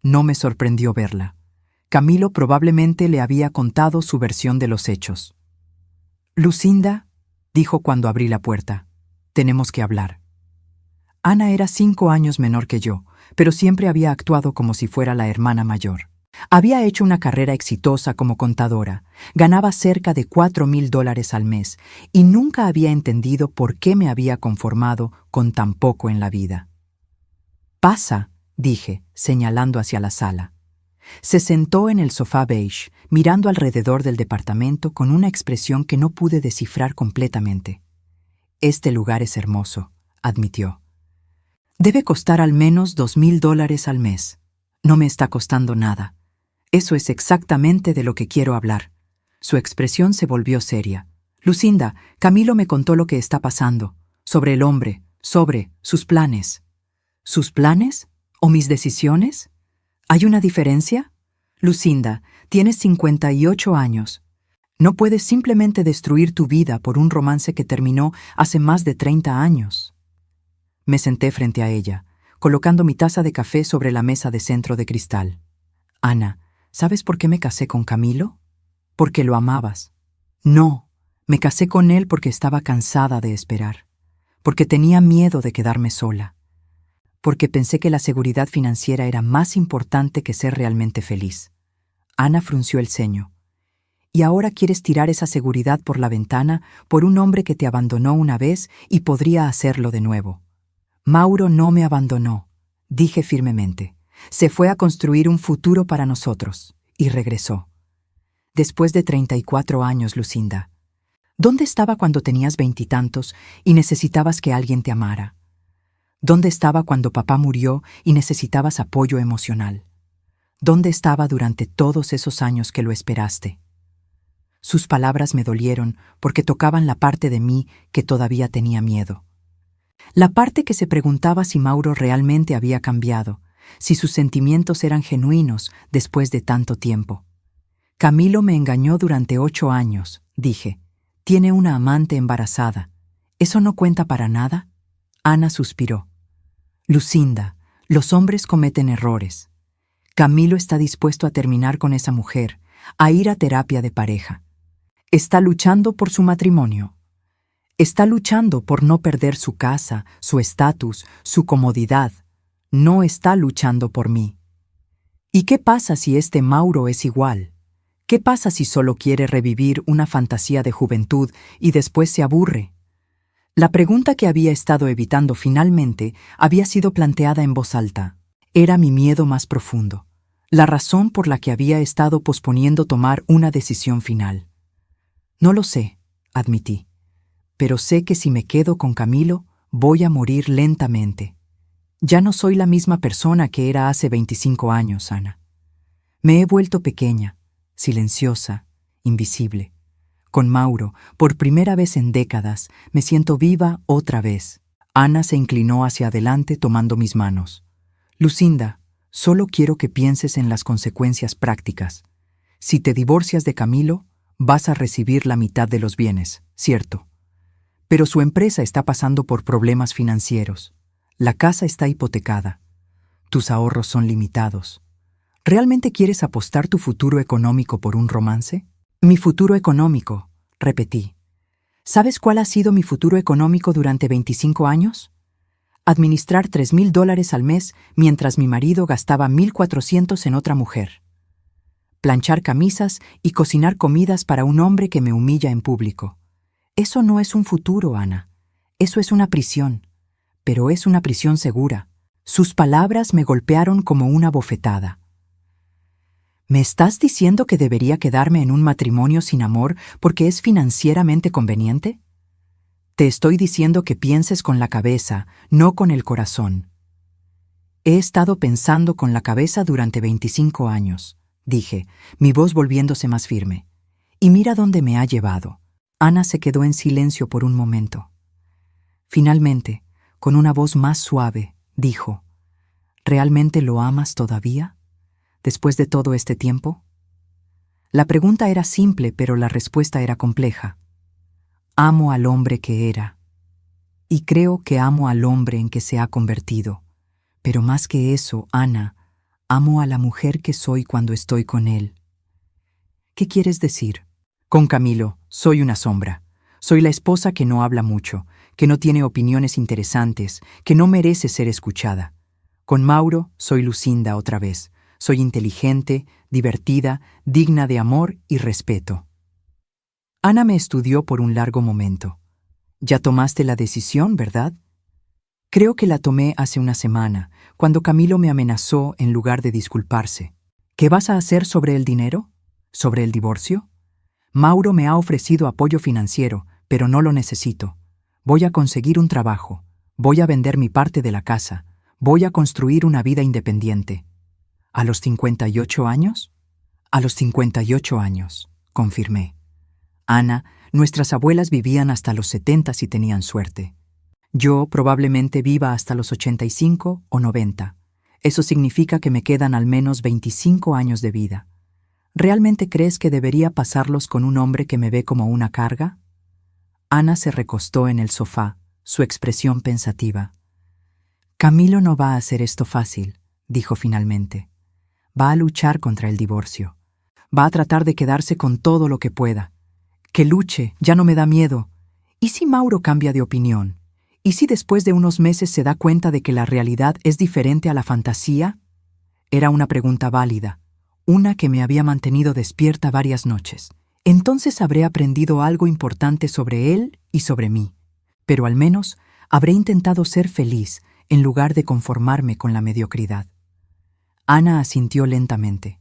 No me sorprendió verla. Camilo probablemente le había contado su versión de los hechos. «Lucinda», dijo cuando abrí la puerta, «tenemos que hablar». Ana era 5 años menor que yo, pero siempre había actuado como si fuera la hermana mayor. Había hecho una carrera exitosa como contadora, ganaba cerca de $4,000 al mes y nunca había entendido por qué me había conformado con tan poco en la vida. «Pasa», dije, señalando hacia la sala. Se sentó en el sofá beige, mirando alrededor del departamento con una expresión que no pude descifrar completamente. Este lugar es hermoso, admitió. Debe costar al menos $2,000 al mes. No me está costando nada. Eso es exactamente de lo que quiero hablar. Su expresión se volvió seria. Lucinda, Camilo me contó lo que está pasando, sobre el hombre, sobre sus planes. ¿Sus planes? ¿O mis decisiones? ¿Hay una diferencia? Lucinda, tienes 58 años. No puedes simplemente destruir tu vida por un romance que terminó hace más de 30 años. Me senté frente a ella, colocando mi taza de café sobre la mesa de centro de cristal. Ana, ¿sabes por qué me casé con Camilo? Porque lo amabas. No, me casé con él porque estaba cansada de esperar, porque tenía miedo de quedarme sola, porque pensé que la seguridad financiera era más importante que ser realmente feliz. Ana frunció el ceño. ¿Y ahora quieres tirar esa seguridad por la ventana por un hombre que te abandonó una vez y podría hacerlo de nuevo? Mauro no me abandonó, dije firmemente. Se fue a construir un futuro para nosotros, y regresó. Después de 34 años, Lucinda. ¿Dónde estaba cuando tenías 20 y tantos y necesitabas que alguien te amara? ¿Dónde estaba cuando papá murió y necesitabas apoyo emocional? ¿Dónde estaba durante todos esos años que lo esperaste? Sus palabras me dolieron porque tocaban la parte de mí que todavía tenía miedo. La parte que se preguntaba si Mauro realmente había cambiado, si sus sentimientos eran genuinos después de tanto tiempo. Camilo me engañó durante 8 años, dije. Tiene una amante embarazada. ¿Eso no cuenta para nada? Ana suspiró. Lucinda, los hombres cometen errores. Camilo está dispuesto a terminar con esa mujer, a ir a terapia de pareja. Está luchando por su matrimonio. Está luchando por no perder su casa, su estatus, su comodidad. No está luchando por mí. ¿Y qué pasa si este Mauro es igual? ¿Qué pasa si solo quiere revivir una fantasía de juventud y después se aburre? La pregunta que había estado evitando finalmente había sido planteada en voz alta. Era mi miedo más profundo, la razón por la que había estado posponiendo tomar una decisión final. No lo sé, admití, pero sé que si me quedo con Camilo, voy a morir lentamente. Ya no soy la misma persona que era hace 25 años, Ana. Me he vuelto pequeña, silenciosa, invisible. Con Mauro, por primera vez en décadas, me siento viva otra vez. Ana se inclinó hacia adelante tomando mis manos. Lucinda, solo quiero que pienses en las consecuencias prácticas. Si te divorcias de Camilo, vas a recibir la mitad de los bienes, ¿cierto? Pero su empresa está pasando por problemas financieros. La casa está hipotecada. Tus ahorros son limitados. ¿Realmente quieres apostar tu futuro económico por un romance? Mi futuro económico, repetí. ¿Sabes cuál ha sido mi futuro económico durante 25 años? Administrar $3,000 al mes mientras mi marido gastaba 1,400 en otra mujer. Planchar camisas y cocinar comidas para un hombre que me humilla en público. Eso no es un futuro, Ana. Eso es una prisión. Pero es una prisión segura. Sus palabras me golpearon como una bofetada. ¿Me estás diciendo que debería quedarme en un matrimonio sin amor porque es financieramente conveniente? Te estoy diciendo que pienses con la cabeza, no con el corazón. He estado pensando con la cabeza durante 25 años, dije, mi voz volviéndose más firme. Y mira dónde me ha llevado. Ana se quedó en silencio por un momento. Finalmente, con una voz más suave, dijo, ¿realmente lo amas todavía? ¿Después de todo este tiempo? La pregunta era simple, pero la respuesta era compleja. Amo al hombre que era. Y creo que amo al hombre en que se ha convertido. Pero más que eso, Ana, amo a la mujer que soy cuando estoy con él. ¿Qué quieres decir? Con Camilo, soy una sombra. Soy la esposa que no habla mucho, que no tiene opiniones interesantes, que no merece ser escuchada. Con Mauro, soy Lucinda otra vez. Soy inteligente, divertida, digna de amor y respeto. Ana me estudió por un largo momento. Ya tomaste la decisión, ¿verdad? Creo que la tomé hace una semana, cuando Camilo me amenazó en lugar de disculparse. ¿Qué vas a hacer sobre el dinero? ¿Sobre el divorcio? Mauro me ha ofrecido apoyo financiero, pero no lo necesito. Voy a conseguir un trabajo, voy a vender mi parte de la casa, voy a construir una vida independiente. ¿A los 58 años? A los 58 años, confirmé. Ana, nuestras abuelas vivían hasta los 70 si tenían suerte. Yo probablemente viva hasta los 85 o 90. Eso significa que me quedan al menos 25 años de vida. ¿Realmente crees que debería pasarlos con un hombre que me ve como una carga? Ana se recostó en el sofá, su expresión pensativa. Camilo no va a hacer esto fácil, dijo finalmente. Va a luchar contra el divorcio. Va a tratar de quedarse con todo lo que pueda. Que luche, ya no me da miedo. ¿Y si Mauro cambia de opinión? ¿Y si después de unos meses se da cuenta de que la realidad es diferente a la fantasía? Era una pregunta válida, una que me había mantenido despierta varias noches. Entonces habré aprendido algo importante sobre él y sobre mí. Pero al menos habré intentado ser feliz en lugar de conformarme con la mediocridad. Ana asintió lentamente.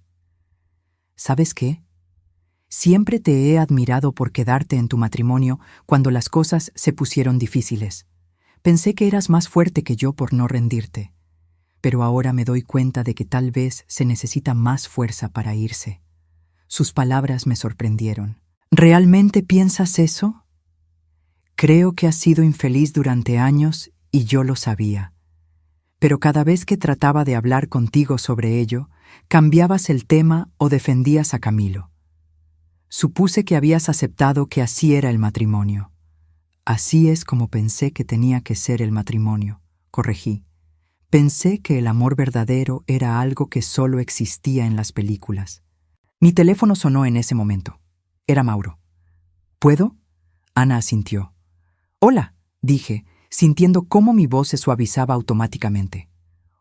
¿Sabes qué? Siempre te he admirado por quedarte en tu matrimonio cuando las cosas se pusieron difíciles. Pensé que eras más fuerte que yo por no rendirte. Pero ahora me doy cuenta de que tal vez se necesita más fuerza para irse. Sus palabras me sorprendieron. ¿Realmente piensas eso? Creo que has sido infeliz durante años y yo lo sabía. Pero cada vez que trataba de hablar contigo sobre ello, cambiabas el tema o defendías a Camilo. Supuse que habías aceptado que así era el matrimonio. Así es como pensé que tenía que ser el matrimonio, corregí. Pensé que el amor verdadero era algo que solo existía en las películas. Mi teléfono sonó en ese momento. Era Mauro. ¿Puedo? Ana asintió. Hola, dije, sintiendo cómo mi voz se suavizaba automáticamente.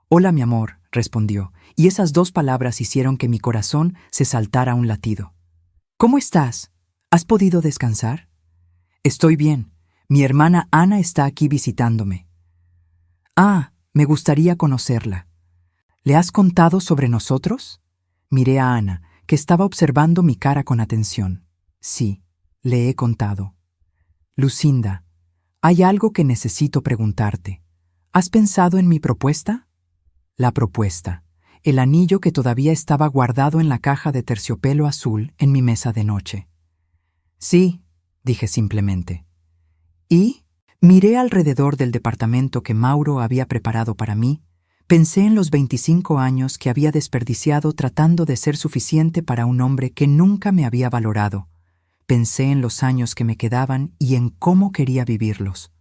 Hola, mi amor, respondió, y esas dos palabras hicieron que mi corazón se saltara un latido. ¿Cómo estás? ¿Has podido descansar? Estoy bien. Mi hermana Ana está aquí visitándome. Ah, me gustaría conocerla. ¿Le has contado sobre nosotros? Miré a Ana, que estaba observando mi cara con atención. Sí, le he contado. Lucinda, hay algo que necesito preguntarte. ¿Has pensado en mi propuesta? La propuesta. El anillo que todavía estaba guardado en la caja de terciopelo azul en mi mesa de noche. Sí, dije simplemente. Y miré alrededor del departamento que Mauro había preparado para mí. Pensé en los 25 años que había desperdiciado tratando de ser suficiente para un hombre que nunca me había valorado. Pensé en los años que me quedaban y en cómo quería vivirlos.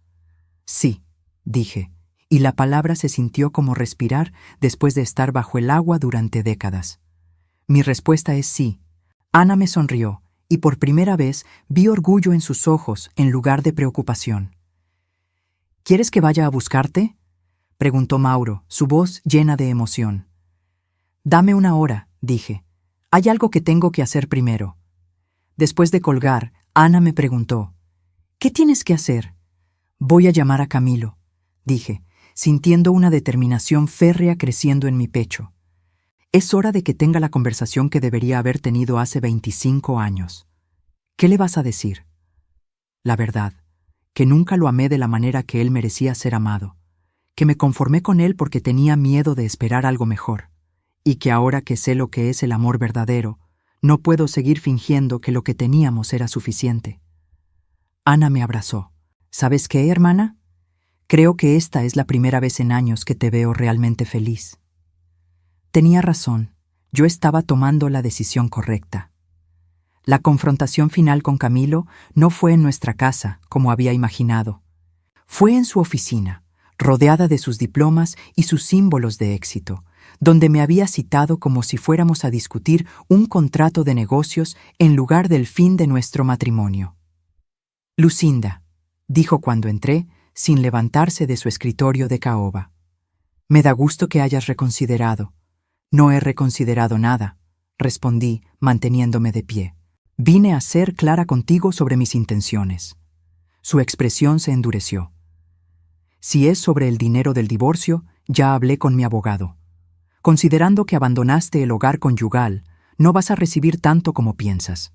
Sí, dije, y la palabra se sintió como respirar después de estar bajo el agua durante décadas. Mi respuesta es sí. Ana me sonrió, y por primera vez vi orgullo en sus ojos en lugar de preocupación. ¿Quieres que vaya a buscarte?, preguntó Mauro, su voz llena de emoción. Dame una hora, dije. Hay algo que tengo que hacer primero. Después de colgar, Ana me preguntó, ¿qué tienes que hacer? Voy a llamar a Camilo, dije, sintiendo una determinación férrea creciendo en mi pecho. Es hora de que tenga la conversación que debería haber tenido hace 25 años. ¿Qué le vas a decir? La verdad, que nunca lo amé de la manera que él merecía ser amado, que me conformé con él porque tenía miedo de esperar algo mejor, y que ahora que sé lo que es el amor verdadero, no puedo seguir fingiendo que lo que teníamos era suficiente. Ana me abrazó. ¿Sabes qué, hermana? Creo que esta es la primera vez en años que te veo realmente feliz. Tenía razón, yo estaba tomando la decisión correcta. La confrontación final con Camilo no fue en nuestra casa, como había imaginado. Fue en su oficina, rodeada de sus diplomas y sus símbolos de éxito, donde me había citado como si fuéramos a discutir un contrato de negocios en lugar del fin de nuestro matrimonio. Lucinda, dijo cuando entré, sin levantarse de su escritorio de caoba. Me da gusto que hayas reconsiderado. No he reconsiderado nada, respondí, manteniéndome de pie. Vine a ser clara contigo sobre mis intenciones. Su expresión se endureció. Si es sobre el dinero del divorcio, ya hablé con mi abogado. Considerando que abandonaste el hogar conyugal, no vas a recibir tanto como piensas.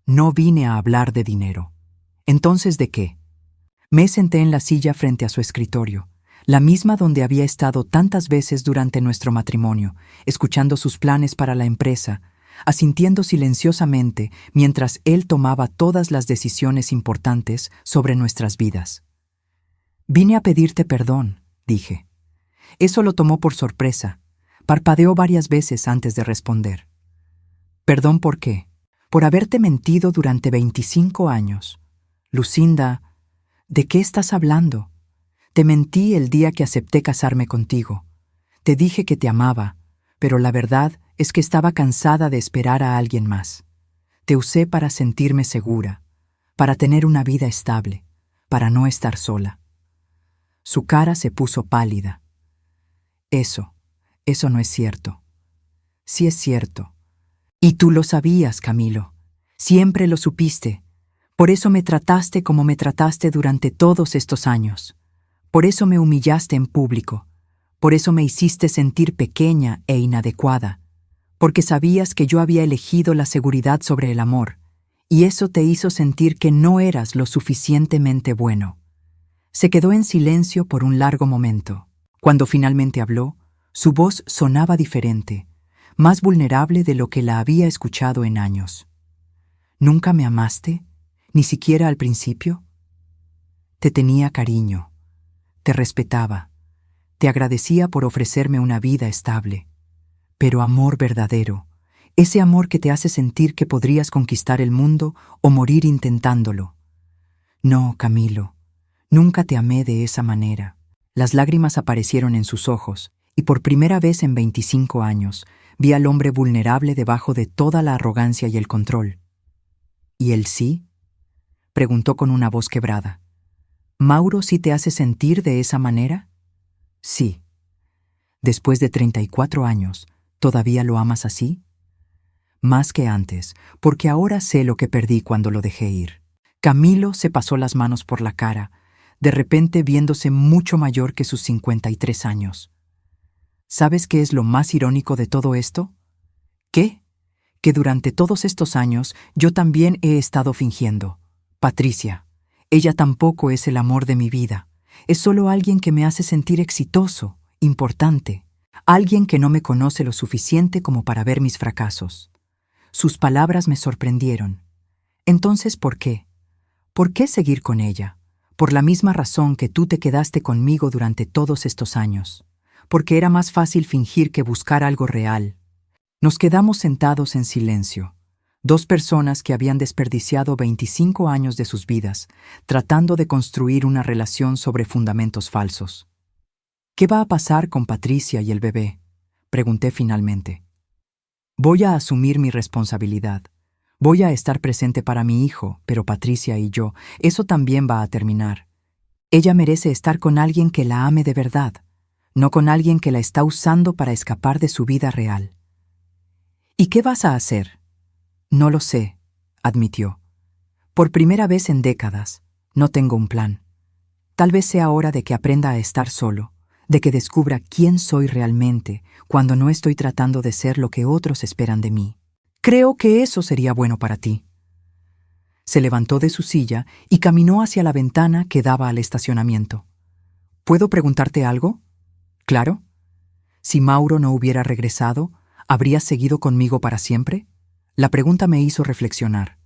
No vine a hablar de dinero. ¿Entonces de qué? Me senté en la silla frente a su escritorio, la misma donde había estado tantas veces durante nuestro matrimonio, escuchando sus planes para la empresa, asintiendo silenciosamente mientras él tomaba todas las decisiones importantes sobre nuestras vidas. «Vine a pedirte perdón», dije. Eso lo tomó por sorpresa. Parpadeó varias veces antes de responder. «¿Perdón por qué?» «Por haberte mentido durante 25 años. Lucinda, ¿de qué estás hablando? Te mentí el día que acepté casarme contigo. Te dije que te amaba, pero la verdad es que estaba cansada de esperar a alguien más. Te usé para sentirme segura, para tener una vida estable, para no estar sola». Su cara se puso pálida. Eso no es cierto. Sí es cierto. Y tú lo sabías, Camilo. Siempre lo supiste. Por eso me trataste como me trataste durante todos estos años. Por eso me humillaste en público. Por eso me hiciste sentir pequeña e inadecuada. Porque sabías que yo había elegido la seguridad sobre el amor, y eso te hizo sentir que no eras lo suficientemente bueno. Se quedó en silencio por un largo momento. Cuando finalmente habló, su voz sonaba diferente, más vulnerable de lo que la había escuchado en años. «¿Nunca me amaste? ¿Ni siquiera al principio?» «Te tenía cariño, te respetaba, te agradecía por ofrecerme una vida estable. Pero amor verdadero, ese amor que te hace sentir que podrías conquistar el mundo o morir intentándolo. No, Camilo, nunca te amé de esa manera». Las lágrimas aparecieron en sus ojos, y por primera vez en 25 años vi al hombre vulnerable debajo de toda la arrogancia y el control. «¿Y él sí?», preguntó con una voz quebrada. «¿Mauro sí te hace sentir de esa manera?» «Sí». «Después de 34 años, ¿todavía lo amas así?» «Más que antes, porque ahora sé lo que perdí cuando lo dejé ir». Camilo se pasó las manos por la cara, de repente viéndose mucho mayor que sus 53 años. ¿Sabes qué es lo más irónico de todo esto? ¿Qué? Que durante todos estos años yo también he estado fingiendo. Patricia, ella tampoco es el amor de mi vida. Es solo alguien que me hace sentir exitoso, importante. Alguien que no me conoce lo suficiente como para ver mis fracasos. Sus palabras me sorprendieron. Entonces, ¿por qué? ¿Por qué seguir con ella? Por la misma razón que tú te quedaste conmigo durante todos estos años. Porque era más fácil fingir que buscar algo real. Nos quedamos sentados en silencio. Dos personas que habían desperdiciado 25 años de sus vidas, tratando de construir una relación sobre fundamentos falsos. «¿Qué va a pasar con Patricia y el bebé?», pregunté finalmente. «Voy a asumir mi responsabilidad. Voy a estar presente para mi hijo, pero Patricia y yo, eso también va a terminar. Ella merece estar con alguien que la ame de verdad, no con alguien que la está usando para escapar de su vida real». «¿Y qué vas a hacer?» «No lo sé», admitió. «Por primera vez en décadas, no tengo un plan. Tal vez sea hora de que aprenda a estar solo, de que descubra quién soy realmente cuando no estoy tratando de ser lo que otros esperan de mí. Creo que eso sería bueno para ti». Se levantó de su silla y caminó hacia la ventana que daba al estacionamiento. «¿Puedo preguntarte algo?» «Claro». «Si Mauro no hubiera regresado, ¿habrías seguido conmigo para siempre?» La pregunta me hizo reflexionar.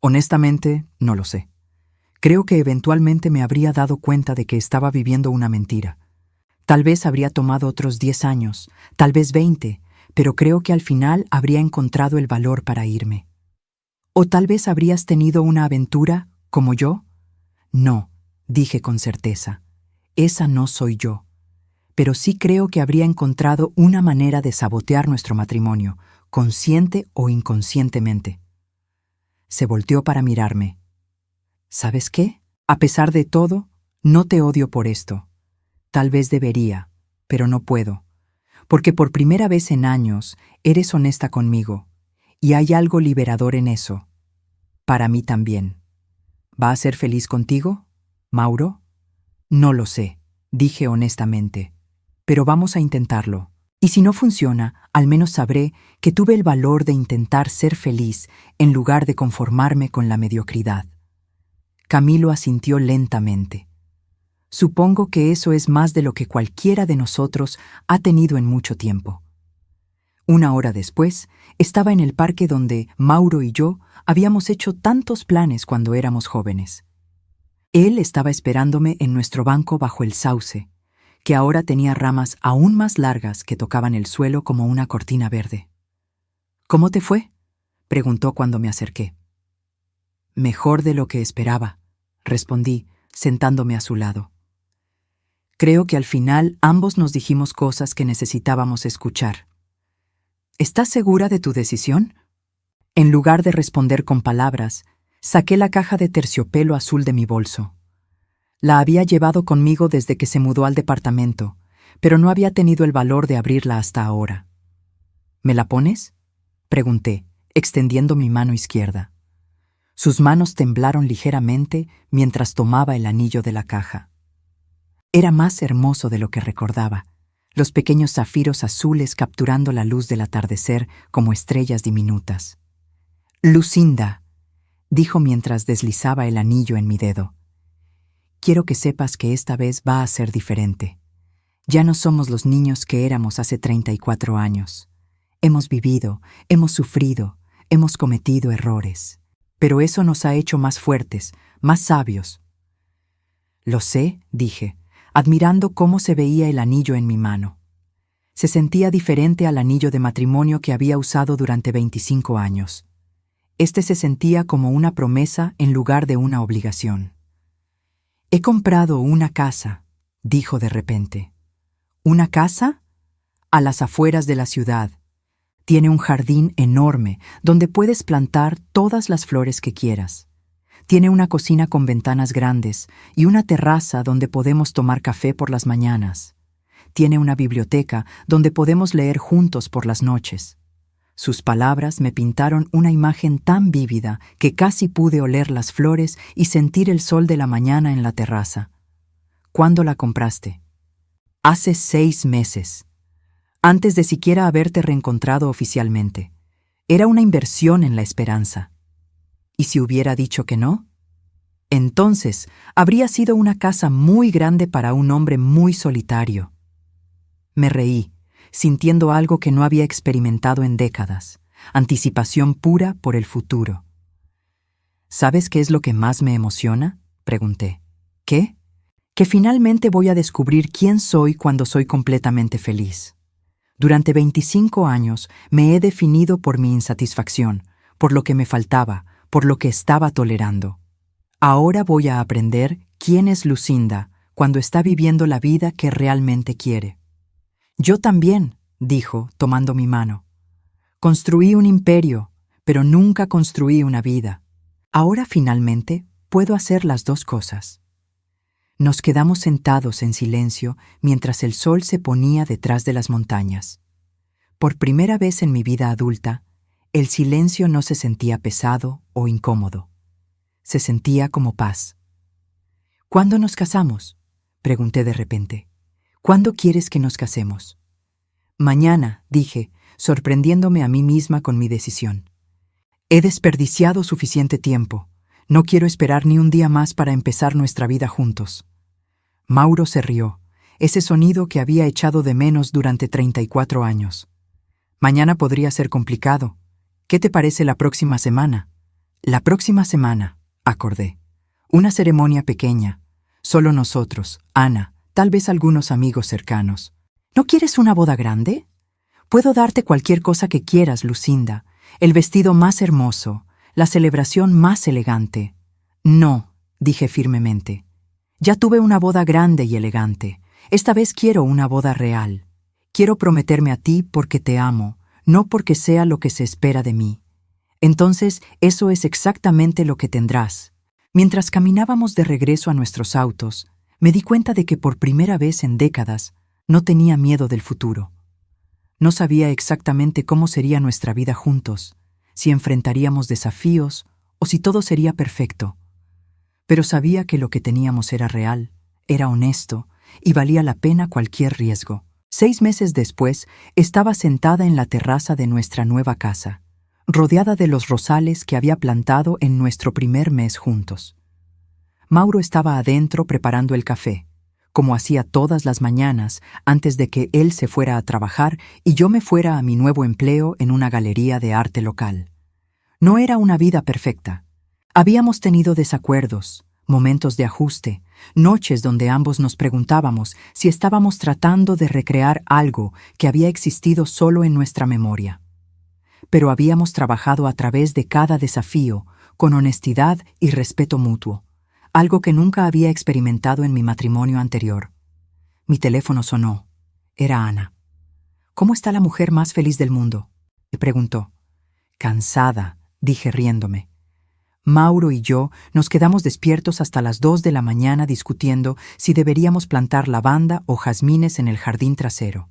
Honestamente, no lo sé. Creo que eventualmente me habría dado cuenta de que estaba viviendo una mentira. Tal vez habría tomado otros 10 años, tal vez 20, pero creo que al final habría encontrado el valor para irme. ¿O tal vez habrías tenido una aventura, como yo? No, dije con certeza. Esa no soy yo. Pero sí creo que habría encontrado una manera de sabotear nuestro matrimonio, consciente o inconscientemente. Se volteó para mirarme. ¿Sabes qué? A pesar de todo, no te odio por esto. Tal vez debería, pero no puedo. Porque por primera vez en años eres honesta conmigo, y hay algo liberador en eso. Para mí también. ¿Va a ser feliz contigo, Mauro? No lo sé, dije honestamente. Pero vamos a intentarlo. Y si no funciona, al menos sabré que tuve el valor de intentar ser feliz en lugar de conformarme con la mediocridad. Camilo asintió lentamente. Supongo que eso es más de lo que cualquiera de nosotros ha tenido en mucho tiempo. Una hora después, estaba en el parque donde Mauro y yo habíamos hecho tantos planes cuando éramos jóvenes. Él estaba esperándome en nuestro banco bajo el sauce, que ahora tenía ramas aún más largas que tocaban el suelo como una cortina verde. «¿Cómo te fue?», preguntó cuando me acerqué. «Mejor de lo que esperaba», respondí, sentándome a su lado. Creo que al final ambos nos dijimos cosas que necesitábamos escuchar. «¿Estás segura de tu decisión?». En lugar de responder con palabras, saqué la caja de terciopelo azul de mi bolso. La había llevado conmigo desde que se mudó al departamento, pero no había tenido el valor de abrirla hasta ahora. «¿Me la pones?», pregunté, extendiendo mi mano izquierda. Sus manos temblaron ligeramente mientras tomaba el anillo de la caja. Era más hermoso de lo que recordaba, los pequeños zafiros azules capturando la luz del atardecer como estrellas diminutas. «Lucinda», dijo mientras deslizaba el anillo en mi dedo. «Quiero que sepas que esta vez va a ser diferente. Ya no somos los niños que éramos hace 34 años. Hemos vivido, hemos sufrido, hemos cometido errores. Pero eso nos ha hecho más fuertes, más sabios». «Lo sé», dije, admirando cómo se veía el anillo en mi mano. Se sentía diferente al anillo de matrimonio que había usado durante 25 años. Este se sentía como una promesa en lugar de una obligación. «He comprado una casa», dijo de repente. «¿Una casa?». «A las afueras de la ciudad. Tiene un jardín enorme donde puedes plantar todas las flores que quieras. Tiene una cocina con ventanas grandes y una terraza donde podemos tomar café por las mañanas. Tiene una biblioteca donde podemos leer juntos por las noches». Sus palabras me pintaron una imagen tan vívida que casi pude oler las flores y sentir el sol de la mañana en la terraza. «¿Cuándo la compraste?». «Hace 6 meses. Antes de siquiera haberte reencontrado oficialmente. Era una inversión en la esperanza». «¿Y si hubiera dicho que no?». «Entonces, habría sido una casa muy grande para un hombre muy solitario». Me reí, sintiendo algo que no había experimentado en décadas, anticipación pura por el futuro. «¿Sabes qué es lo que más me emociona?», pregunté. «¿Qué?». «Que finalmente voy a descubrir quién soy cuando soy completamente feliz. Durante 25 años me he definido por mi insatisfacción, por lo que me faltaba, por lo que estaba tolerando. Ahora voy a aprender quién es Lucinda cuando está viviendo la vida que realmente quiere». «Yo también», dijo, tomando mi mano. «Construí un imperio, pero nunca construí una vida. Ahora finalmente puedo hacer las dos cosas». Nos quedamos sentados en silencio mientras el sol se ponía detrás de las montañas. Por primera vez en mi vida adulta, el silencio no se sentía pesado o incómodo. Se sentía como paz. «¿Cuándo nos casamos?», pregunté de repente. «¿Cuándo quieres que nos casemos?». «Mañana», dije, sorprendiéndome a mí misma con mi decisión. «He desperdiciado suficiente tiempo. No quiero esperar ni un día más para empezar nuestra vida juntos». Mauro se rió, ese sonido que había echado de menos durante 34 años. «Mañana podría ser complicado. ¿Qué te parece la próxima semana?». «La próxima semana», acordé. «Una ceremonia pequeña. Solo nosotros, Ana, tal vez algunos amigos cercanos». «¿No quieres una boda grande?». «Puedo darte cualquier cosa que quieras, Lucinda. El vestido más hermoso, la celebración más elegante». «No», dije firmemente. «Ya tuve una boda grande y elegante. Esta vez quiero una boda real. Quiero prometerme a ti porque te amo, no porque sea lo que se espera de mí. Entonces, eso es exactamente lo que tendrás». Mientras caminábamos de regreso a nuestros autos, me di cuenta de que por primera vez en décadas no tenía miedo del futuro. No sabía exactamente cómo sería nuestra vida juntos, si enfrentaríamos desafíos o si todo sería perfecto. Pero sabía que lo que teníamos era real, era honesto y valía la pena cualquier riesgo. 6 meses después, estaba sentada en la terraza de nuestra nueva casa, rodeada de los rosales que había plantado en nuestro primer mes juntos. Mauro estaba adentro preparando el café, como hacía todas las mañanas antes de que él se fuera a trabajar y yo me fuera a mi nuevo empleo en una galería de arte local. No era una vida perfecta. Habíamos tenido desacuerdos, momentos de ajuste, noches donde ambos nos preguntábamos si estábamos tratando de recrear algo que había existido solo en nuestra memoria. Pero habíamos trabajado a través de cada desafío, con honestidad y respeto mutuo, algo que nunca había experimentado en mi matrimonio anterior. Mi teléfono sonó. Era Ana. «¿Cómo está la mujer más feliz del mundo?», me preguntó. «Cansada», dije riéndome. Mauro y yo nos quedamos despiertos hasta las 2 de la mañana discutiendo si deberíamos plantar lavanda o jazmines en el jardín trasero.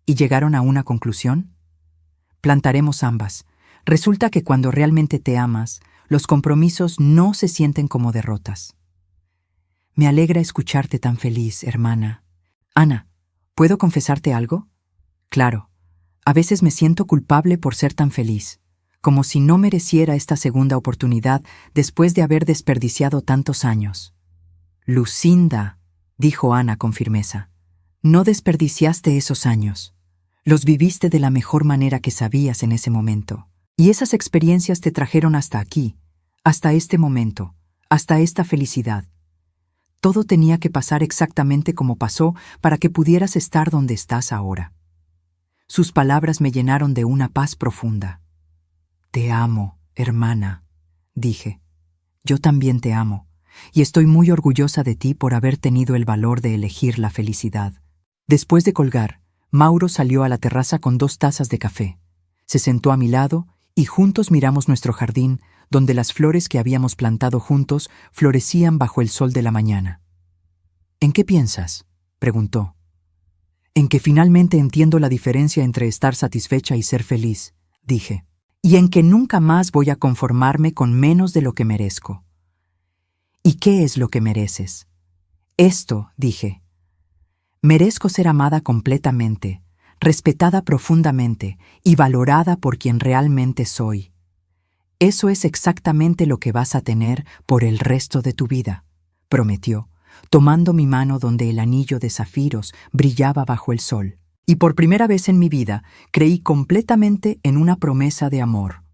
¿Y llegaron a una conclusión? Plantaremos ambas. Resulta que cuando realmente te amas, los compromisos no se sienten como derrotas. Me alegra escucharte tan feliz, hermana. Ana, ¿puedo confesarte algo? Claro, a veces me siento culpable por ser tan feliz, como si no mereciera esta segunda oportunidad después de haber desperdiciado tantos años. Lucinda, dijo Ana con firmeza, no desperdiciaste esos años. Los viviste de la mejor manera que sabías en ese momento. Y esas experiencias te trajeron hasta aquí, hasta este momento, hasta esta felicidad. Todo tenía que pasar exactamente como pasó para que pudieras estar donde estás ahora. Sus palabras me llenaron de una paz profunda. Te amo, hermana, dije. Yo también te amo, y estoy muy orgullosa de ti por haber tenido el valor de elegir la felicidad. Después de colgar, Mauro salió a la terraza con 2 tazas de café. Se sentó a mi lado y juntos miramos nuestro jardín, donde las flores que habíamos plantado juntos florecían bajo el sol de la mañana. ¿En qué piensas?, preguntó. En que finalmente entiendo la diferencia entre estar satisfecha y ser feliz, dije. Y en que nunca más voy a conformarme con menos de lo que merezco. ¿Y qué es lo que mereces? Esto, dije. Merezco ser amada completamente, respetada profundamente y valorada por quien realmente soy. Eso es exactamente lo que vas a tener por el resto de tu vida, prometió, tomando mi mano donde el anillo de zafiros brillaba bajo el sol. Y por primera vez en mi vida creí completamente en una promesa de amor.